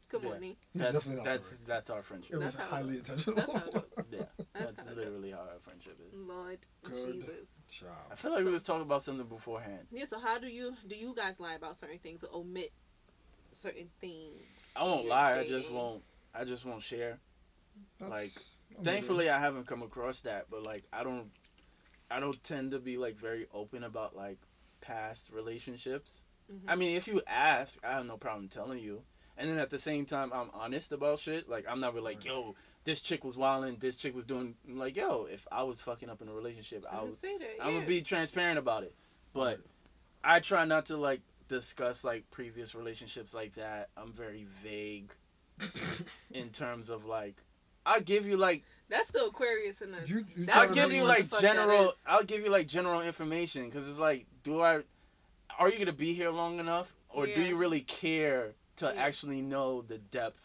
Good morning. He's definitely not sorry. That's our friendship. It was That's how it highly goes. intentional. That's how it goes. Yeah, That's that's how it literally goes. how our friendship is. Lord Good. Jesus. Job. I feel like we was talking about something beforehand. Yeah, so how do you guys lie about certain things or omit certain things? I won't lie. I just won't share. Like, thankfully, I haven't come across that, but like, I don't tend to be like very open about like past relationships. Mm-hmm. I mean, if you ask, I have no problem telling you. And then at the same time, I'm honest about shit. Like, I'm not really like, yo, this chick was wilding, this chick was doing. I'm like, yo, if I was fucking up in a relationship, I'm gonna be transparent about it. But I try not to like discuss like previous relationships like that. I'm very vague in terms of like, I'll give you like, that's the Aquarius in us. I'll give you like general information because it's like, are you gonna be here long enough, or do you really care to actually know the depth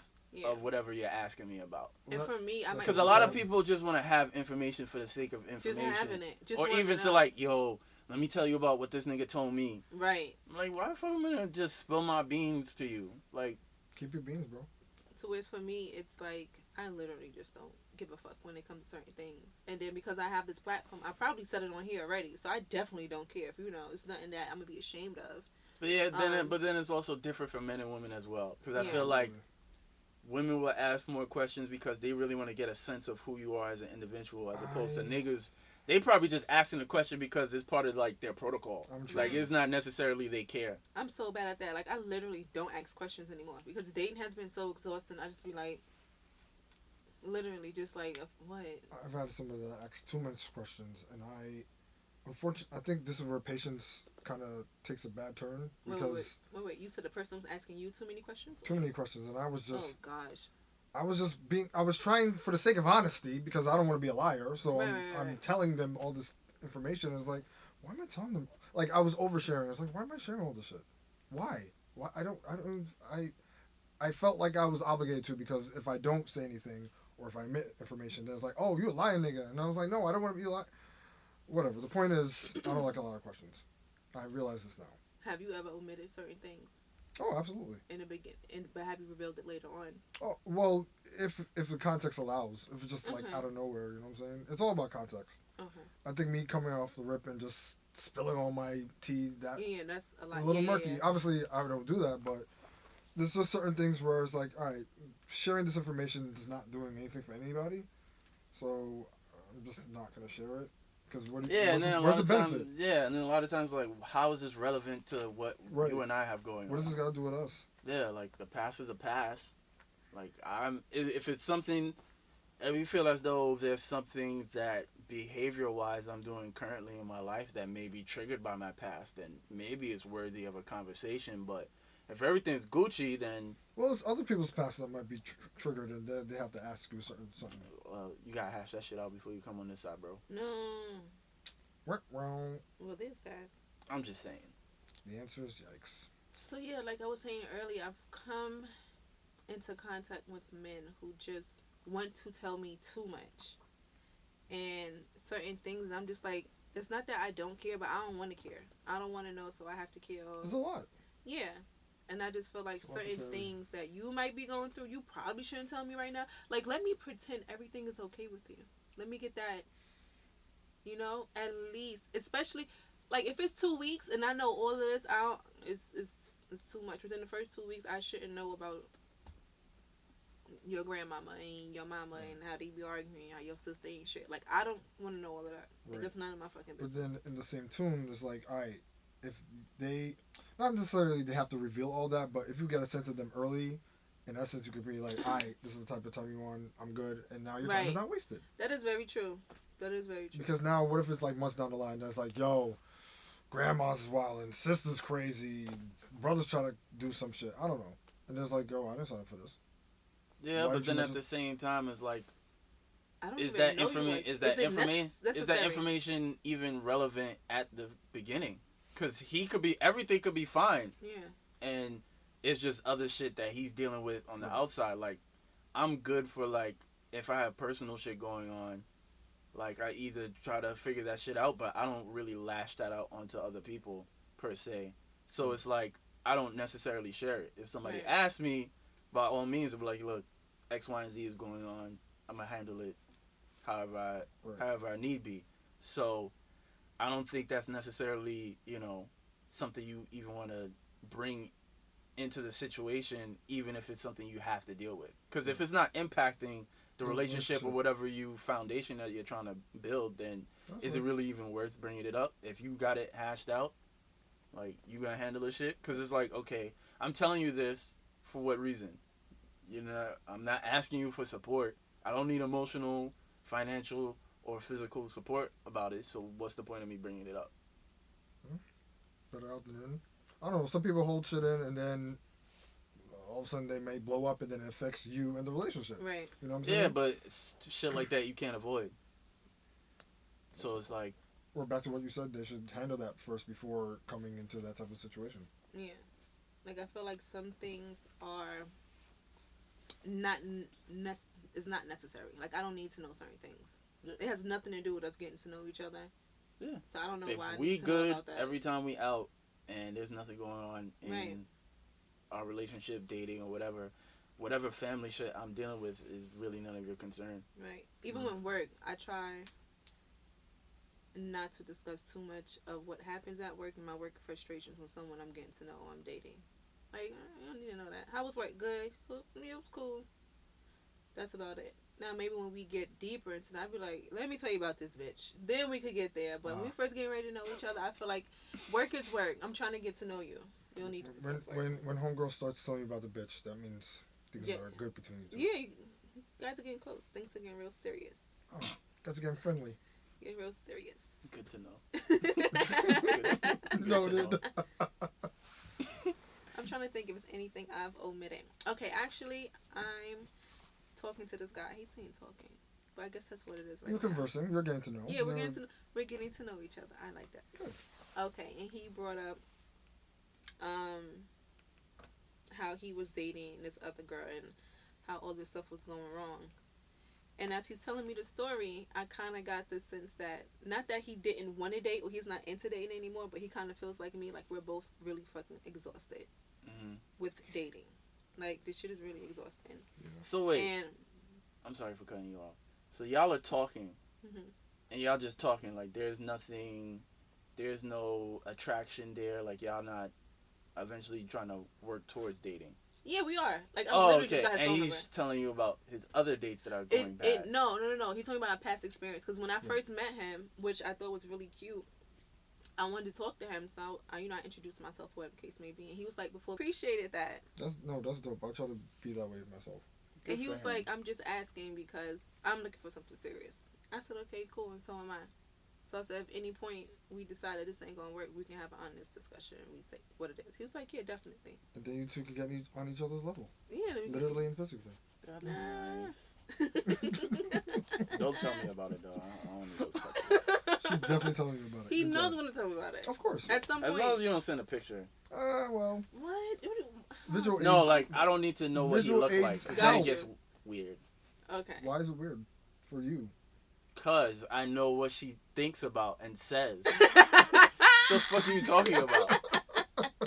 of whatever you're asking me about? And for me, because a lot of people just want to have information for the sake of information, just having it, or even to like, yo, let me tell you about what this nigga told me. Right. I'm like, why the fuck am I gonna just spill my beans to you? Like, keep your beans, bro. So it's for me, it's like I literally just don't give a fuck when it comes to certain things. And then because I have this platform, I probably said it on here already, so I definitely don't care if it's nothing that I'm gonna be ashamed of. But yeah, then it's also different for men and women as well. Because I Yeah. feel like women will ask more questions because they really want to get a sense of who you are as an individual, as opposed to niggas. They probably just asking the question because it's part of like their protocol. Like it's not necessarily they care. I'm so bad at that. Like I literally don't ask questions anymore because dating has been so exhausting. I just be like, literally just like, what? I've had somebody that asks too much questions, and unfortunately, I think this is where patience kind of takes a bad turn because Wait. You said the person was asking you too many questions? Too many questions, and I was just. Oh gosh. I was trying for the sake of honesty because I don't want to be a liar. So I'm telling them all this information. It's like, why am I telling them? Like I was oversharing. I was like, why am I sharing all this shit? Why? I felt like I was obligated to because if I don't say anything or if I omit information, then it's like, oh, you a lying nigga. And I was like, no, I don't want to be a liar. Whatever. The point is, I don't like a lot of questions. I realize this now. Have you ever omitted certain things? Oh, absolutely. In the beginning, but have you revealed it later on? Oh, well, if the context allows, if it's just like out of nowhere, you know what I'm saying? It's all about context. Okay. I think me coming off the rip and just spilling all my tea, that's a lot. A little murky. Yeah. Obviously, I don't do that, but there's just certain things where it's like, all right, sharing this information is not doing anything for anybody, so I'm just not gonna share it. Because where's the benefit? And then a lot of times, like, how is this relevant to what you and I have going on? What does this got to do with us? Yeah, like, the past is a past. Like, if it's something, if we feel as though there's something that behavior-wise I'm doing currently in my life that may be triggered by my past, then maybe it's worthy of a conversation. But if everything's Gucci, then... Well, it's other people's past that might be triggered, and they have to ask you something. Well, you gotta hash that shit out before you come on this side, bro. No. Wrong. Well, there's that. I'm just saying. The answer is yikes. So, yeah, like I was saying earlier, I've come into contact with men who just want to tell me too much. And certain things, I'm just like, it's not that I don't care, but I don't want to care. I don't want to know, so I have to care. There's a lot. Yeah. And I just feel like certain things that you might be going through, you probably shouldn't tell me right now. Like, let me pretend everything is okay with you. Let me get that, you know, at least. Especially, like, if it's 2 weeks and I know all of this out, it's too much. Within the first 2 weeks, I shouldn't know about your grandmama and your mama and how they be arguing, how your sister ain't shit. Like, I don't want to know all of that. Like, that's none of my fucking business. But then, in the same tune, it's like, all right, if they... Not necessarily they have to reveal all that, but if you get a sense of them early, in essence, you could be like, all right, this is the type of time you want, I'm good, and now your time is not wasted. That is very true. That is very true. Because now, what if it's like months down the line, that's like, yo, grandma's wild, and sister's crazy, brother's trying to do some shit, I don't know. And it's like, yo, I didn't sign up for this. Yeah, but then at the same time, it's like, is that information even relevant at the beginning? Because everything could be fine. Yeah. And it's just other shit that he's dealing with on the outside. Like, I'm good for, like, if I have personal shit going on, like, I either try to figure that shit out, but I don't really lash that out onto other people, per se. So it's like, I don't necessarily share it. If somebody asks me, by all means, I'll be like, look, X, Y, and Z is going on. I'm going to handle it however I need be. So... I don't think that's necessarily, you know, something you even want to bring into the situation, even if it's something you have to deal with. Because if it's not impacting the relationship or whatever foundation that you're trying to build, then is it really even worth bringing it up? If you got it hashed out, like, you gonna handle this shit? Because it's like, okay, I'm telling you this for what reason? You know, I'm not asking you for support. I don't need emotional, financial, or physical support about it, so what's the point of me bringing it up? Better out than in. I don't know, some people hold shit in and then all of a sudden they may blow up and then it affects you and the relationship. Right. You know what I'm saying? Yeah, but shit like that you can't avoid. So it's like... Or back to what you said, they should handle that first before coming into that type of situation. Yeah. Like, I feel like some things are not necessary. Like, I don't need to know certain things. It has nothing to do with us getting to know each other. Yeah. So I don't know why I If need we to good know about that. every time we out and there's nothing going on in our relationship, dating, or whatever family shit I'm dealing with is really none of your concern. Right. Even with work, I try not to discuss too much of what happens at work and my work frustrations with someone I'm getting to know or I'm dating. Like, I don't need to know that. How was work? Good. Yeah, it was cool. That's about it. Now, maybe when we get deeper into that, I'd be like, let me tell you about this bitch. Then we could get there. But when we first get ready to know each other, I feel like work is work. I'm trying to get to know you. You don't need to discuss work. When homegirl starts telling you about the bitch, that means things are good between you two. Yeah, you guys are getting close. Things are getting real serious. Oh, guys are getting friendly. Getting real serious. Good to know. Noted. I'm trying to think if there's anything I've omitted. Okay, actually, I'm talking to this guy. He's saying talking, but I guess that's what it is right You're conversing. You're getting to know. Yeah, we're getting to know each other. I like that. Good. Okay, and he brought up how he was dating this other girl and how all this stuff was going wrong. And as he's telling me the story, I kind of got the sense that, not that he didn't want to date or he's not into dating anymore, but he kind of feels like me, like we're both really fucking exhausted with dating. Like, this shit is really exhausting. Yeah. So wait, and I'm sorry for cutting you off. So y'all are talking, and y'all just talking, like there's no attraction there, like y'all not eventually trying to work towards dating. Yeah, we are. Like, I'm literally okay. Just got his and phone he's number. telling you about his other dates that are going bad. No. He's talking about a past experience. Because when I first met him, which I thought was really cute, I wanted to talk to him. So, I introduced myself, whatever the case may be. And he was like, before, appreciated that. That's dope. I try to be that way myself. And he was like, I'm just asking because I'm looking for something serious. I said, okay, cool. And so am I. So I said, if any point we decided this ain't going to work, we can have an honest discussion and we say what it is. He was like, yeah, definitely. And then you two can get on each other's level. Yeah. Literally and physically. That's nice. Don't tell me about it, though. I don't need those touches. She's definitely telling you about it. He knows when to tell me about it. Of course. At some point. As long as you don't send a picture. Well. What? Visual aids. No, like, I don't need to know what you look like. That gets weird. Okay. Why is it weird? For you. Because I know what she thinks about and says. What the fuck are you talking about?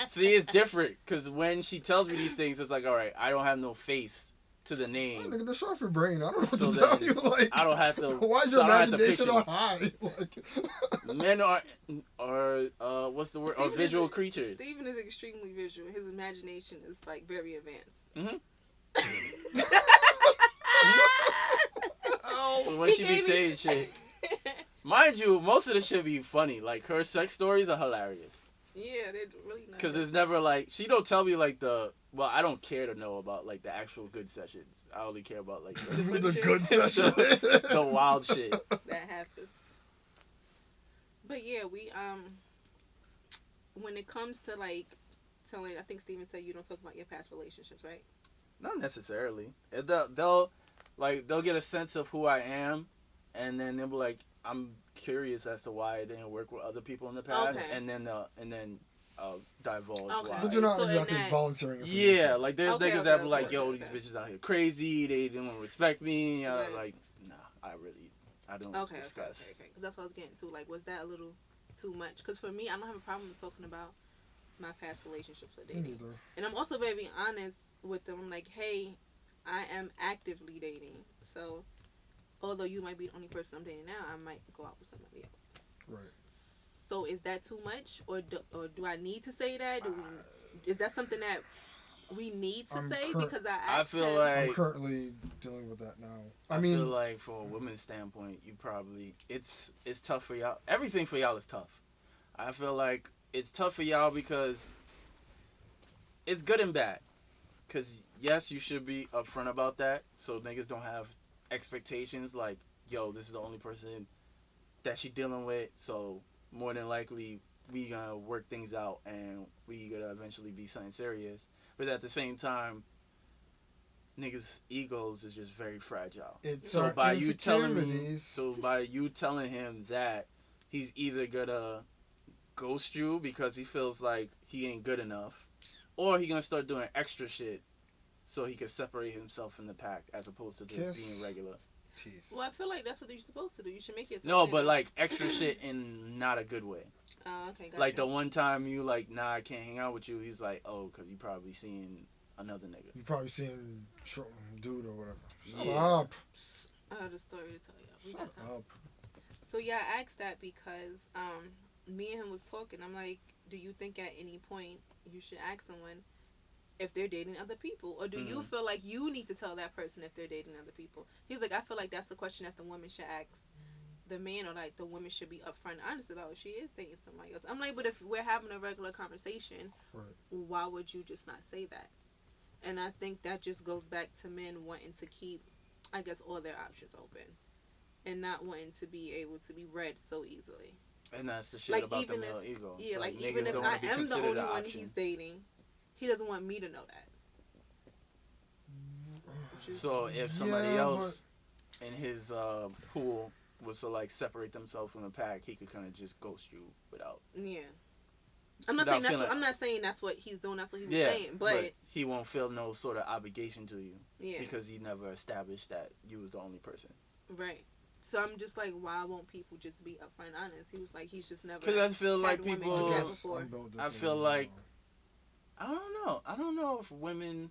See, it's different. Because when she tells me these things, it's like, all right, I don't have no face to the name. Look at the shot for brain. I don't know what to tell you. Like, I don't have to. Why is your imagination on high? Like, men are what's the word? Are visual creatures. Steven is extremely visual. His imagination is like very advanced. When she be saying shit, mind you, most of the shit be funny. Like, her sex stories are hilarious. Yeah, they're really nice. Because it's never like, she don't tell me like I don't care to know about like the actual good sessions. I only care about like the good session, the wild shit that happens. But yeah, we when it comes to like telling, I think Steven said you don't talk about your past relationships, right? Not necessarily. They'll get a sense of who I am, and then they'll be like, I'm curious as to why I didn't work with other people in the past, and then I'll divulge why. But you're not exactly volunteering. Yeah, like there's niggas that be like, yo, these bitches out here crazy, they didn't respect me. Like, nah, I don't discuss. Okay. Because that's what I was getting to. Like, was that a little too much? Because for me, I don't have a problem talking about my past relationships or dating. Me neither. And I'm also very honest with them. I'm like, hey, I am actively dating. So, although you might be the only person I'm dating now, I might go out with somebody else. Right. So, is that too much? Or do I need to say that? Is that something that we need to say? Because I feel like I'm currently dealing with that now. I feel like from a woman's standpoint, you probably, it's tough for y'all. Everything for y'all is tough. I feel like it's tough for y'all because it's good and bad. Because, yes, you should be upfront about that so niggas don't have expectations like, yo, this is the only person that she dealing with, so more than likely we gonna work things out and we gonna eventually be something serious. But at the same time, niggas' egos is just very fragile. So by you telling him that he's either gonna ghost you because he feels like he ain't good enough, or he gonna start doing extra shit so he can separate himself from the pack as opposed to just being regular. Jeez. Well, I feel like that's what you're supposed to do. You should make yourself. No, but like extra shit in not a good way. Oh, okay, gotcha. Like the one time you like, nah, I can't hang out with you. He's like, oh, because you probably seen another nigga. You probably seen dude or whatever. Shut Yeah. up. I have a story to tell you. Shut up. So yeah, I asked that because me and him was talking. I'm like, do you think at any point you should ask someone if they're dating other people, or do you feel like you need to tell that person if they're dating other people? He's like, I feel like that's the question that the woman should ask the man, or like the woman should be upfront honest about if she is dating somebody else. I'm like, but if we're having a regular conversation, why would you just not say that? And I think that just goes back to men wanting to keep, I guess, all their options open and not wanting to be able to be read so easily. And that's the shit Like, about the even male if, ego. yeah, It's like niggas even if don't I wanna be am the considered only an one option. he's dating, he doesn't want me to know that. So if somebody else in his pool was to like separate themselves from the pack, he could kind of just ghost you without. Yeah. I'm not saying that's what, I'm not saying that's what he's doing. That's what he was saying, but he won't feel no sort of obligation to you. Yeah. Because he never established that you was the only person. Right. So I'm just like, why won't people just be upfront honest? He was like, he's just never. Because I feel like women people. do that before. I feel like. I don't know. I don't know if women.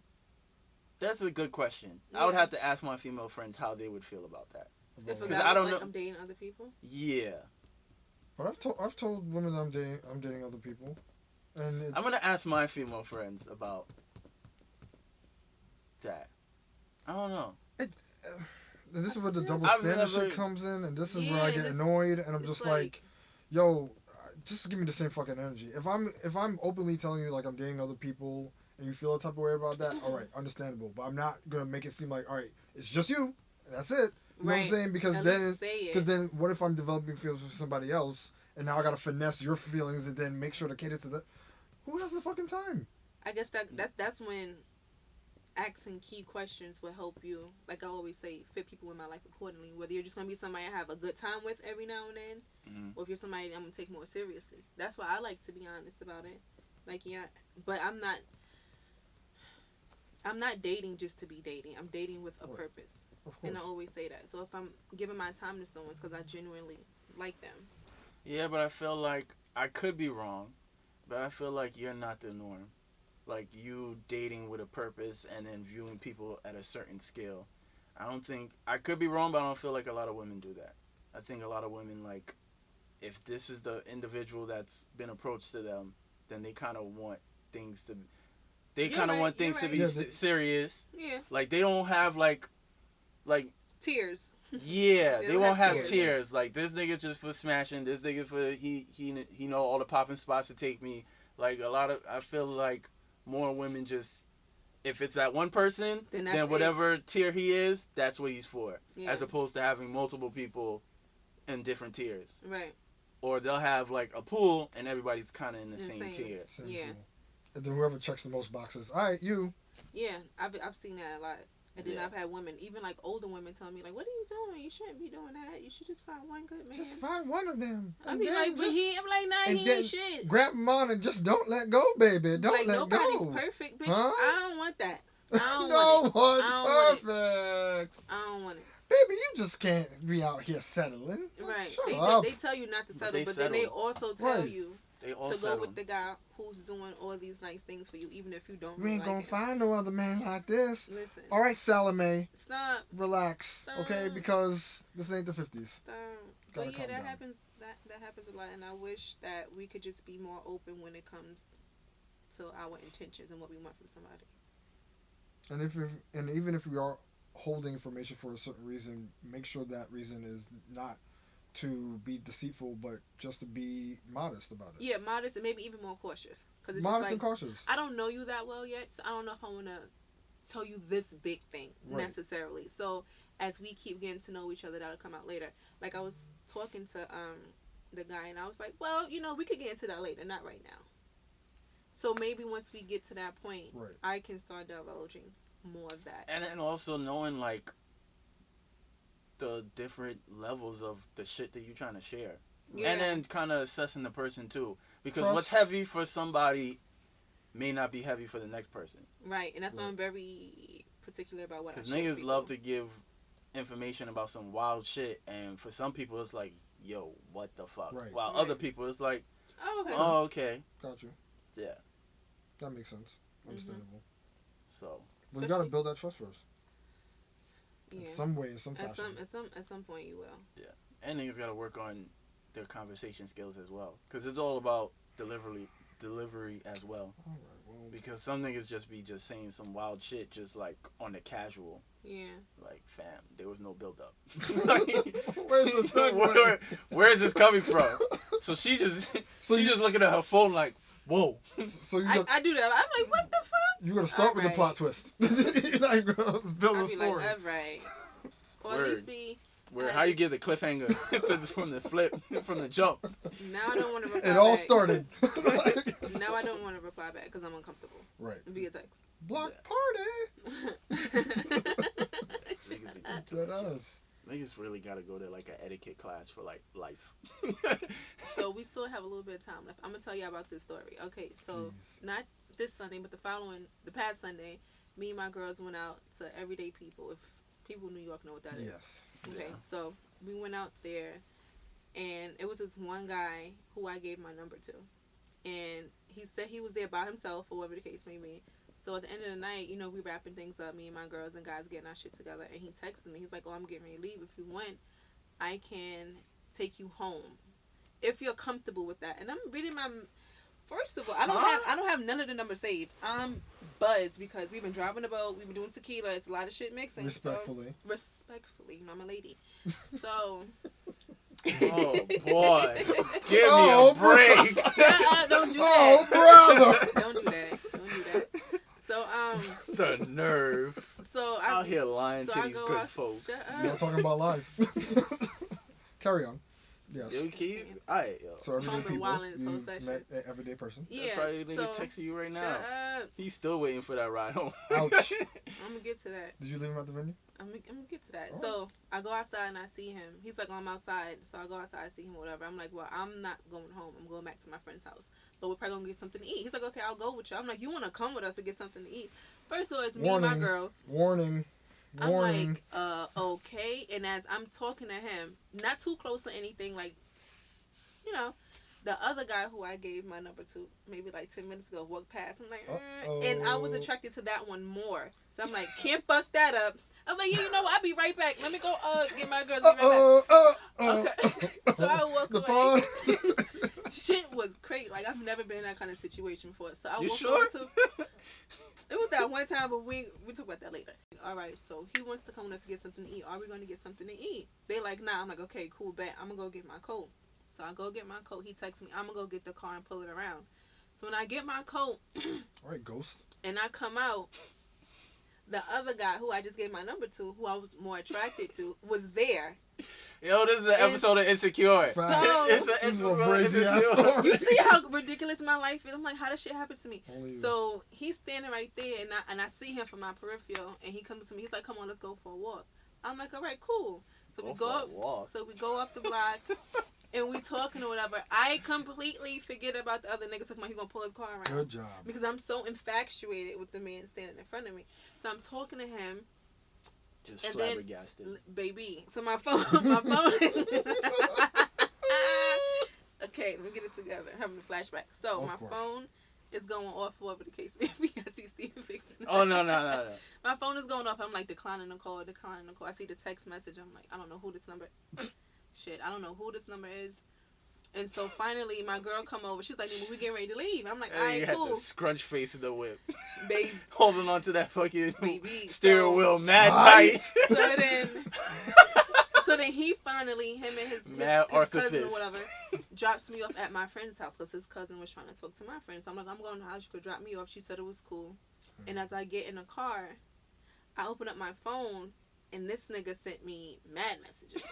That's a good question. Yeah. I would have to ask my female friends how they would feel about that. Because I don't know. I'm dating other people. Yeah. But I've told women I'm dating other people, and I'm gonna ask my female friends about that. I don't know. This is where the double standard shit comes in, and this is where I get annoyed, and I'm just like, yo, just give me the same fucking energy. If I'm openly telling you like I'm dating other people, and you feel a type of way about that, all right, understandable. But I'm not gonna make it seem like, all right, it's just you, and that's it. You know what I'm saying? Because then what if I'm developing feelings for somebody else, and now I gotta finesse your feelings and then make sure to cater to that? Who has the fucking time? I guess that's when asking key questions will help you. Like I always say, fit people in my life accordingly. Whether you're just gonna be somebody I have a good time with every now and then, or if you're somebody I'm gonna take more seriously. That's why I like to be honest about it. Like but I'm not dating just to be dating. I'm dating with a purpose. And I always say that. So if I'm giving my time to someone, it's because I genuinely like them. Yeah, but I feel like I could be wrong, but I feel like you're not the norm. Like you dating with a purpose and then viewing people at a certain scale. I could be wrong, but I don't feel like a lot of women do that. I think a lot of women, like, if this is the individual that's been approached to them, then they kind of want things to. They kind of want things to be serious. Yeah. Like they don't have like tears. Yeah, they won't have tears. Like this nigga just for smashing. This nigga for he know all the popping spots to take me. Like I feel like more women just, if it's that one person, then whatever tier he is, that's what he's for. Yeah. As opposed to having multiple people in different tiers. Right. Or they'll have like a pool and everybody's kind of in the same tier. Yeah. Pool. And then whoever checks the most boxes. All right, you. Yeah, I've seen that a lot. And then I've had women, even like older women, tell me like, "What are you doing? You shouldn't be doing that. You should just find one good man." Just find one of them. I be like, but I'm like, nah, he ain't shit. Grab him on and just don't let go, baby. Don't let go. Nobody's perfect, bitch. Huh? I don't want that. I don't no want it. one's perfect. I don't want it. Baby, you just can't be out here settling. Right. Shut up. They tell you not to settle, but then they also tell you to settle. go with the guy who's doing all these nice things for you, even if you don't. We ain't like gonna it. find no other man like this. Listen. All right, Salome. Stop. Relax, Stop. okay? Because this ain't the 50s. Stop. But yeah, that happens. That happens a lot, and I wish that we could just be more open when it comes to our intentions and what we want from somebody. And even if we are holding information for a certain reason, make sure that reason is not to be deceitful, but just to be modest about it. Yeah, modest and maybe even more cautious. Cause it's modest just like, and cautious. I don't know you that well yet, so I don't know if I want to tell you this big thing necessarily. So as we keep getting to know each other, that'll come out later. Like I was talking to the guy, and I was like, well, we could get into that later, not right now. So maybe once we get to that point, I can start divulging more of that. And also knowing like the different levels of the shit that you're trying to share. Yeah. And then kind of assessing the person too. Because what's heavy for somebody may not be heavy for the next person. Right. And that's why I'm very particular about what I share. Because niggas love to give information about some wild shit. And for some people it's like, yo, what the fuck? Right. While other people it's like, oh, okay. Got you. Yeah. That makes sense. Understandable. So. Well, you got to build that trust first. Yeah. In some way, in some fashion. At some point, you will. Yeah. And niggas gotta work on their conversation skills as well, because it's all about delivery as well. All right, well, Because some niggas just be just saying some wild shit, just like on the casual. Yeah. Like, fam, there was no build up. where's the segue? Where is this coming from? So she just looking at her phone like, whoa. So you I do that. I'm like, what the fuck? you gotta start with the Alright. plot twist. You're not even gonna build I'll a be story. like, alright. Or at Word. least be. Where how you get the cliffhanger from the jump? Now I don't want to reply It all back. started. Now I don't want to reply back because I'm uncomfortable. Right. Via text. Block party. That us. Niggas really gotta go to like an etiquette class for like life. So we still have a little bit of time left. I'm gonna tell you about this story. Okay, so Jeez. not this Sunday, but the past Sunday, me and my girls went out to Everyday People. If people in New York know what that is. Yes. Okay, Yeah. so we went out there, and it was this one guy who I gave my number to, and he said he was there by himself, or whatever the case may be. So at the end of the night, you know, we wrapping things up, me and my girls and guys getting our shit together, and he texted me. He's like, "Oh, I'm getting ready to leave. If you want, I can take you home, if you're comfortable with that." And I'm reading my. First of all, I don't have none of the numbers saved. I'm buzzed because we've been driving the boat, we've been doing tequila. It's a lot of shit mixing. Respectfully. So, respectfully, mama lady. So. Oh boy, give me Oh, a break. Don't do Oh, that. brother. Don't do that. Don't do that. So The nerve. So Out here lying so to I these go good out- folks. Shut You're up. talking about lies. Carry on. Yes. Yo, alright, yo. So everyday I've been people, wilding this whole you session. met an everyday person. Yeah. Probably nigga So, texting you right now. shut up. He's still waiting for that ride home. Ouch. I'm gonna get to that. Did you leave him at the venue? I'm gonna get to that. Oh. So I go outside and I see him. He's like, I'm outside. So I go outside, I see him, whatever. I'm like, well, I'm not going home. I'm going back to my friend's house. But we're probably gonna get something to eat. He's like, okay, I'll go with you. I'm like, you wanna come with us to get something to eat? First of all, it's me and my Warning. girls. Warning. I'm Warning. like, okay. And as I'm talking to him, not too close or anything, like, you know, the other guy who I gave my number to maybe like 10 minutes ago walked past. I'm like, and I was attracted to that one more. So I'm like, can't fuck that up. I'm like, yeah, you know what? I'll be right back. Let me go get my girls. Be right back. Okay. So I walk The away. pond. Shit was crazy. Like, I've never been in that kind of situation before. So I You walked sure? over to. It was that one time, but we talk about that later. All right, so he wants to come with us to get something to eat. Are we going to get something to eat? They like, nah. I'm like, okay, cool, bet. I'm going to go get my coat. So I go get my coat. He texts me, I'm going to go get the car and pull it around. So when I get my coat All right, ghost. and I come out, the other guy who I just gave my number to, who I was more attracted to, was there. Yo, this is an episode of Insecure. Facts. It's This is a episode of crazy ass Insecure. story. You see how ridiculous my life is? I'm like, how does shit happen to me? Only you. So he's standing right there, and I see him from my peripheral, and he comes to me. He's like, "Come on, let's go for a walk." I'm like, "All right, cool." So we go up. Walk. So we go up the block, and we talking or whatever. I completely forget about the other nigga talking about he gonna pull his car around Good job. because I'm so infatuated with the man standing in front of me. So I'm talking to him, Just and then- flabbergasted. baby. So my phone, my phone. Okay, let me get it together. I'm having a flashback. So Of my course. phone is going off, whatever the case may be. I see Steve fixing. Oh, no. My phone is going off. I'm like declining the call. I see the text message. I'm like, I don't know who this number. Shit, I don't know who this number is. And so finally, my girl come over. She's like, "Nieema, we getting ready to leave." I'm like, "All Hey, you right, had cool, the scrunch face in the whip. babe, Holding on to that fucking baby." steering So- wheel mad Tight. tight. So then he finally, him and his Mad Arthur cousin or Fist. whatever, drops me off at my friend's house because his cousin was trying to talk to my friend. So I'm like, I'm going to the house. You could drop me off. She said it was cool. And as I get in the car, I open up my phone, and this nigga sent me mad messages.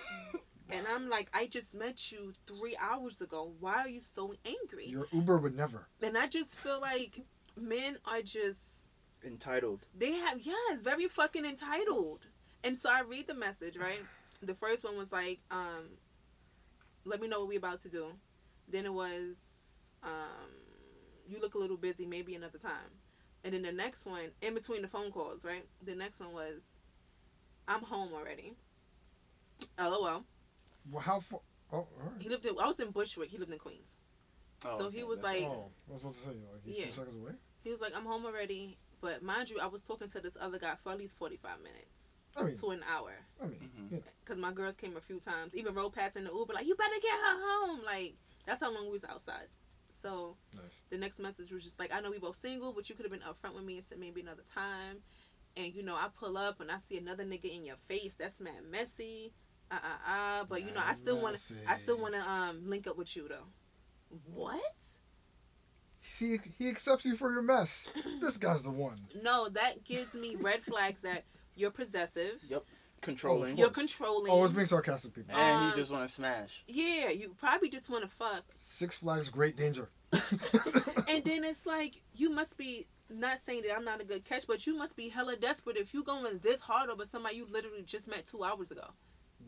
And I'm like, I just met you 3 hours ago. Why are you so angry? Your Uber would never. And I just feel like men are just, Entitled. yes, very fucking entitled. And so I read the message, right? The first one was like, let me know what we about to do. Then it was, you look a little busy, maybe another time. And then the next one, in between the phone calls, right? The next one was, I'm home already. LOL. Well, how far? Oh, all right. I was in Bushwick. He lived in Queens. Oh, So okay, he was that's- like, Oh, I was about to say, like, he's Yeah. 2 seconds away? he was like, I'm home already. But mind you, I was talking to this other guy for at least 45 minutes. to an hour. I mean, you know. Because my girls came a few times. Even rode past in the Uber, like, you better get her home. Like, that's how long we was outside. So, the next message was just like, I know we both single, but you could have been upfront with me and said maybe another time. And, you know, I pull up and I see another nigga in your face. That's mad messy. But, you know, I still want to link up with you, though. What? He accepts you for your mess. This guy's the one. No, that gives me red flags that you're possessive. Yep. Controlling. You're controlling. Always being sarcastic, people. And you just want to smash. Yeah, you probably just want to fuck. Six Flags Great Danger. And then it's like, you must be, not saying that I'm not a good catch, but you must be hella desperate if you going this hard over somebody you literally just met 2 hours ago.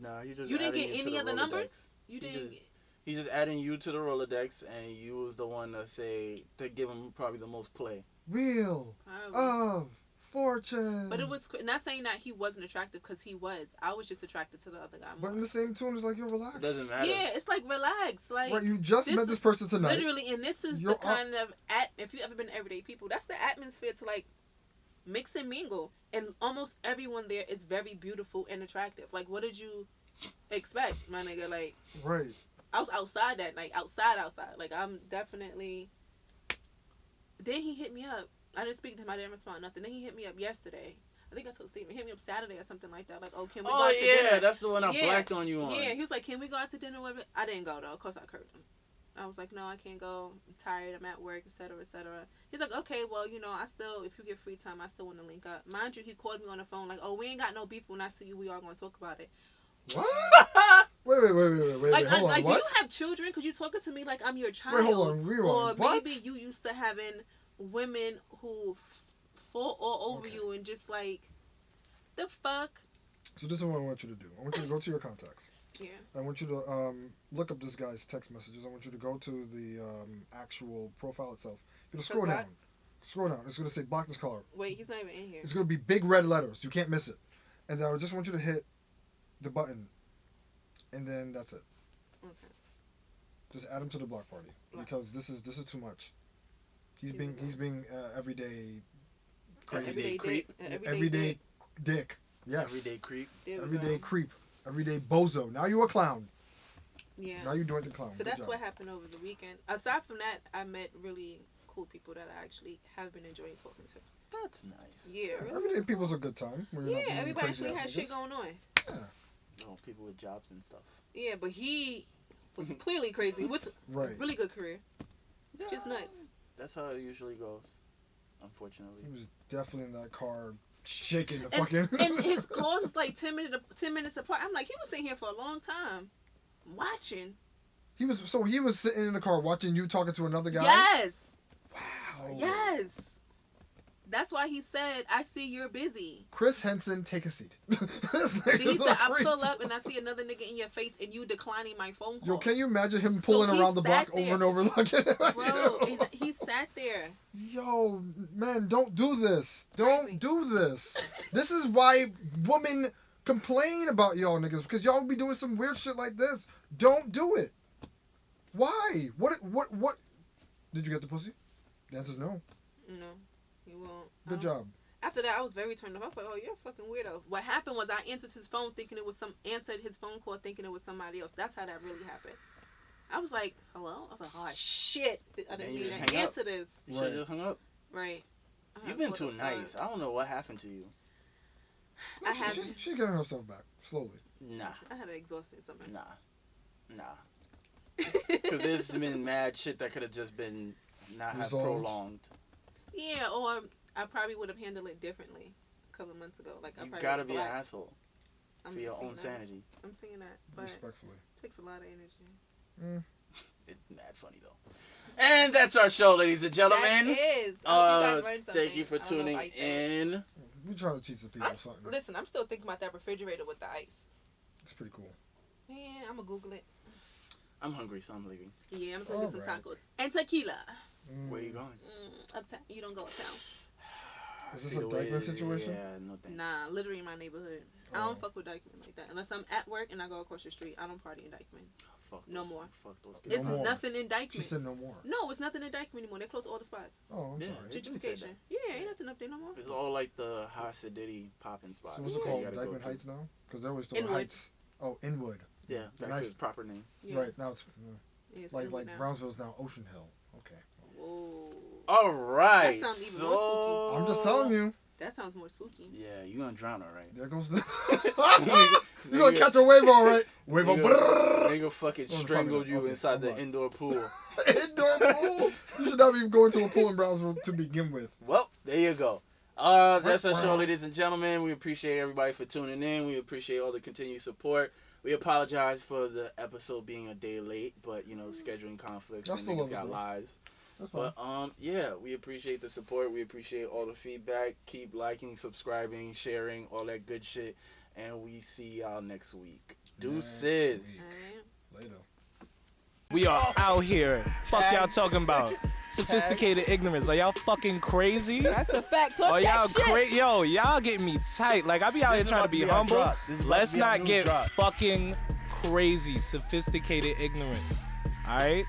Nah, you just You didn't get any of the numbers? You didn't get... He's just adding you to the Rolodex, and you was the one to give him probably the most play. Wheel of Fortune. But it was not saying that he wasn't attractive, because he was. I was just attracted to the other guy more. But in the same tune, it's like, you're relaxed. It doesn't matter. Yeah, it's like, relax. Like, right, you just met this person tonight. Literally, and this is the kind of, if you ever been everyday people, that's the atmosphere to, like, mix and mingle. And almost everyone there is very beautiful and attractive. Like, what did you expect, my nigga? Like, right. I was outside that night. Outside. Like, I'm definitely... Then he hit me up. I didn't speak to him. I didn't respond nothing. Then he hit me up yesterday. I think I told Steve. He hit me up Saturday or something like that. Like, oh, can we go out to dinner? Oh, yeah. That's the one I blacked on you on. Yeah, he was like, can we go out to dinner with it? I didn't go, though. Of course, I cursed him. I was like, no, I can't go. I'm tired. I'm at work, etc., etc. He's like, okay, well, you know, I still, if you get free time, I still want to link up. Mind you, he called me on the phone like, oh, we ain't got no beef. When I see you, we are going to talk about it. What? Wait. Like, hold on. Like, what? do you have children? Because you're talking to me like I'm your child. Wait, hold on. Rewind. Or What? maybe you used to having women who fall all over you and just like, the fuck? So this is what I want you to do. I want you to go to your contacts. Yeah. I want you to look up this guy's text messages. I want you to go to the actual profile itself. You're going to scroll down. It's going to say block this caller. Wait, he's not even in here. It's going to be big red letters. You can't miss it. And then I just want you to hit the button. And then that's it. Okay. Just add him to the block party. Because this is too much. He's being everyday crazy. Everyday creep. Everyday dick. Yes. Everyday creep. Everyday creep. Everyday bozo. Now you a clown. Yeah. Now you doing the clown. So that's what happened over the weekend. Aside from that, I met really cool people that I actually have been enjoying talking to. That's nice. Yeah. Really everyday people's a good time. Yeah, everybody actually has shit going on. Yeah. Oh, people with jobs and stuff. Yeah, but he was clearly crazy with a really good career. Yeah. Just nuts. That's how it usually goes, unfortunately. He was definitely in that car shaking the fucking... And his calls was like 10 minutes apart. I'm like, he was sitting here for a long time watching. He was sitting in the car watching you talking to another guy? Yes. Wow. Yes. That's why he said, I see you're busy. Chris Henson, take a seat. He said, I pull up and I see another nigga in your face and you declining my phone call. Yo, can you imagine him pulling around the block over and over looking at you? Bro, he sat there. Yo, man, don't do this. Don't do this. This is why women complain about y'all niggas, because y'all be doing some weird shit like this. Don't do it. Why? What? Did you get the pussy? The answer's no. No. You won't. Good job. After that, I was very turned off. I was like, "Oh, you're a fucking weirdo." What happened was I answered his phone answered his phone call thinking it was somebody else. That's how that really happened. I was like, "Hello?" I was like, "Oh shit! I didn't mean to answer this." You should have just hung up. Right. You've been too nice. I don't know what happened to you. No, she's getting herself back slowly. Nah. I had an exhausting summer. Nah. Because there's been mad shit that could have just been not have prolonged. Yeah, or I probably would have handled it differently a couple of months ago. Like, you gotta be an asshole for your own sanity. I'm saying that, but respectfully, it takes a lot of energy. It's mad funny though. And that's our show, ladies and gentlemen. That is. I hope you guys learned something. Thank you for tuning in. We're trying to teach the people something. Listen, I'm still thinking about that refrigerator with the ice. It's pretty cool. Yeah, I'm gonna Google it. I'm hungry, so I'm leaving. Yeah, I'm gonna get some tacos and tequila. Where you going? Uptown. You don't go uptown. Is this a Dykeman situation? Yeah, no thanks. Nah, literally in my neighborhood. I don't fuck with Dykeman like that. Unless I'm at work and I go across the street. I don't party in Dykeman. No more. Fuck those No It's more. nothing She indictment. said no more. No, it's nothing indictment anymore. They close all the spots. Oh, I'm Yeah. sorry. Did you say Gentrification. Yeah, ain't nothing up there no more. It's all like the high acidity popping spots. So what's it that you called? gotta go Dykeman through. Heights now? Because they always throw Inwood. Heights. Oh, Inwood. Yeah, The that's nice- his proper name. Yeah. Right now it's Yeah, it's like Inwood now. Brownsville's now Ocean Hill. Okay. Whoa. All right. That sounds even so more I'm just telling you. That sounds more spooky. Yeah, you gonna drown her, right? There goes the. Nigga- You're gonna catch a wave, all right. Wave up. Nigga fucking Oh, strangled probably you not. Okay, inside the I'm indoor pool. Indoor pool. You should not be going to a pool in Brownsville to begin with. Well, there you go. That's our show, ladies and gentlemen. We appreciate everybody for tuning in. We appreciate all the continued support. We apologize for the episode being a day late, but scheduling conflicts Y'all and still niggas love us, got though. lives. That's fine. But yeah, we appreciate the support. We appreciate all the feedback. Keep liking, subscribing, sharing, all that good shit. And we see y'all next week. Deuces. week. Alright. Later. We are out here. Fuck y'all talking about? Sophisticated ignorance. Are y'all fucking crazy? That's a fact. Talk Are that y'all shit. crazy? Yo, y'all getting me tight. Like, I be out here trying to be humble. Let's not get fucking crazy. Sophisticated ignorance. Alright?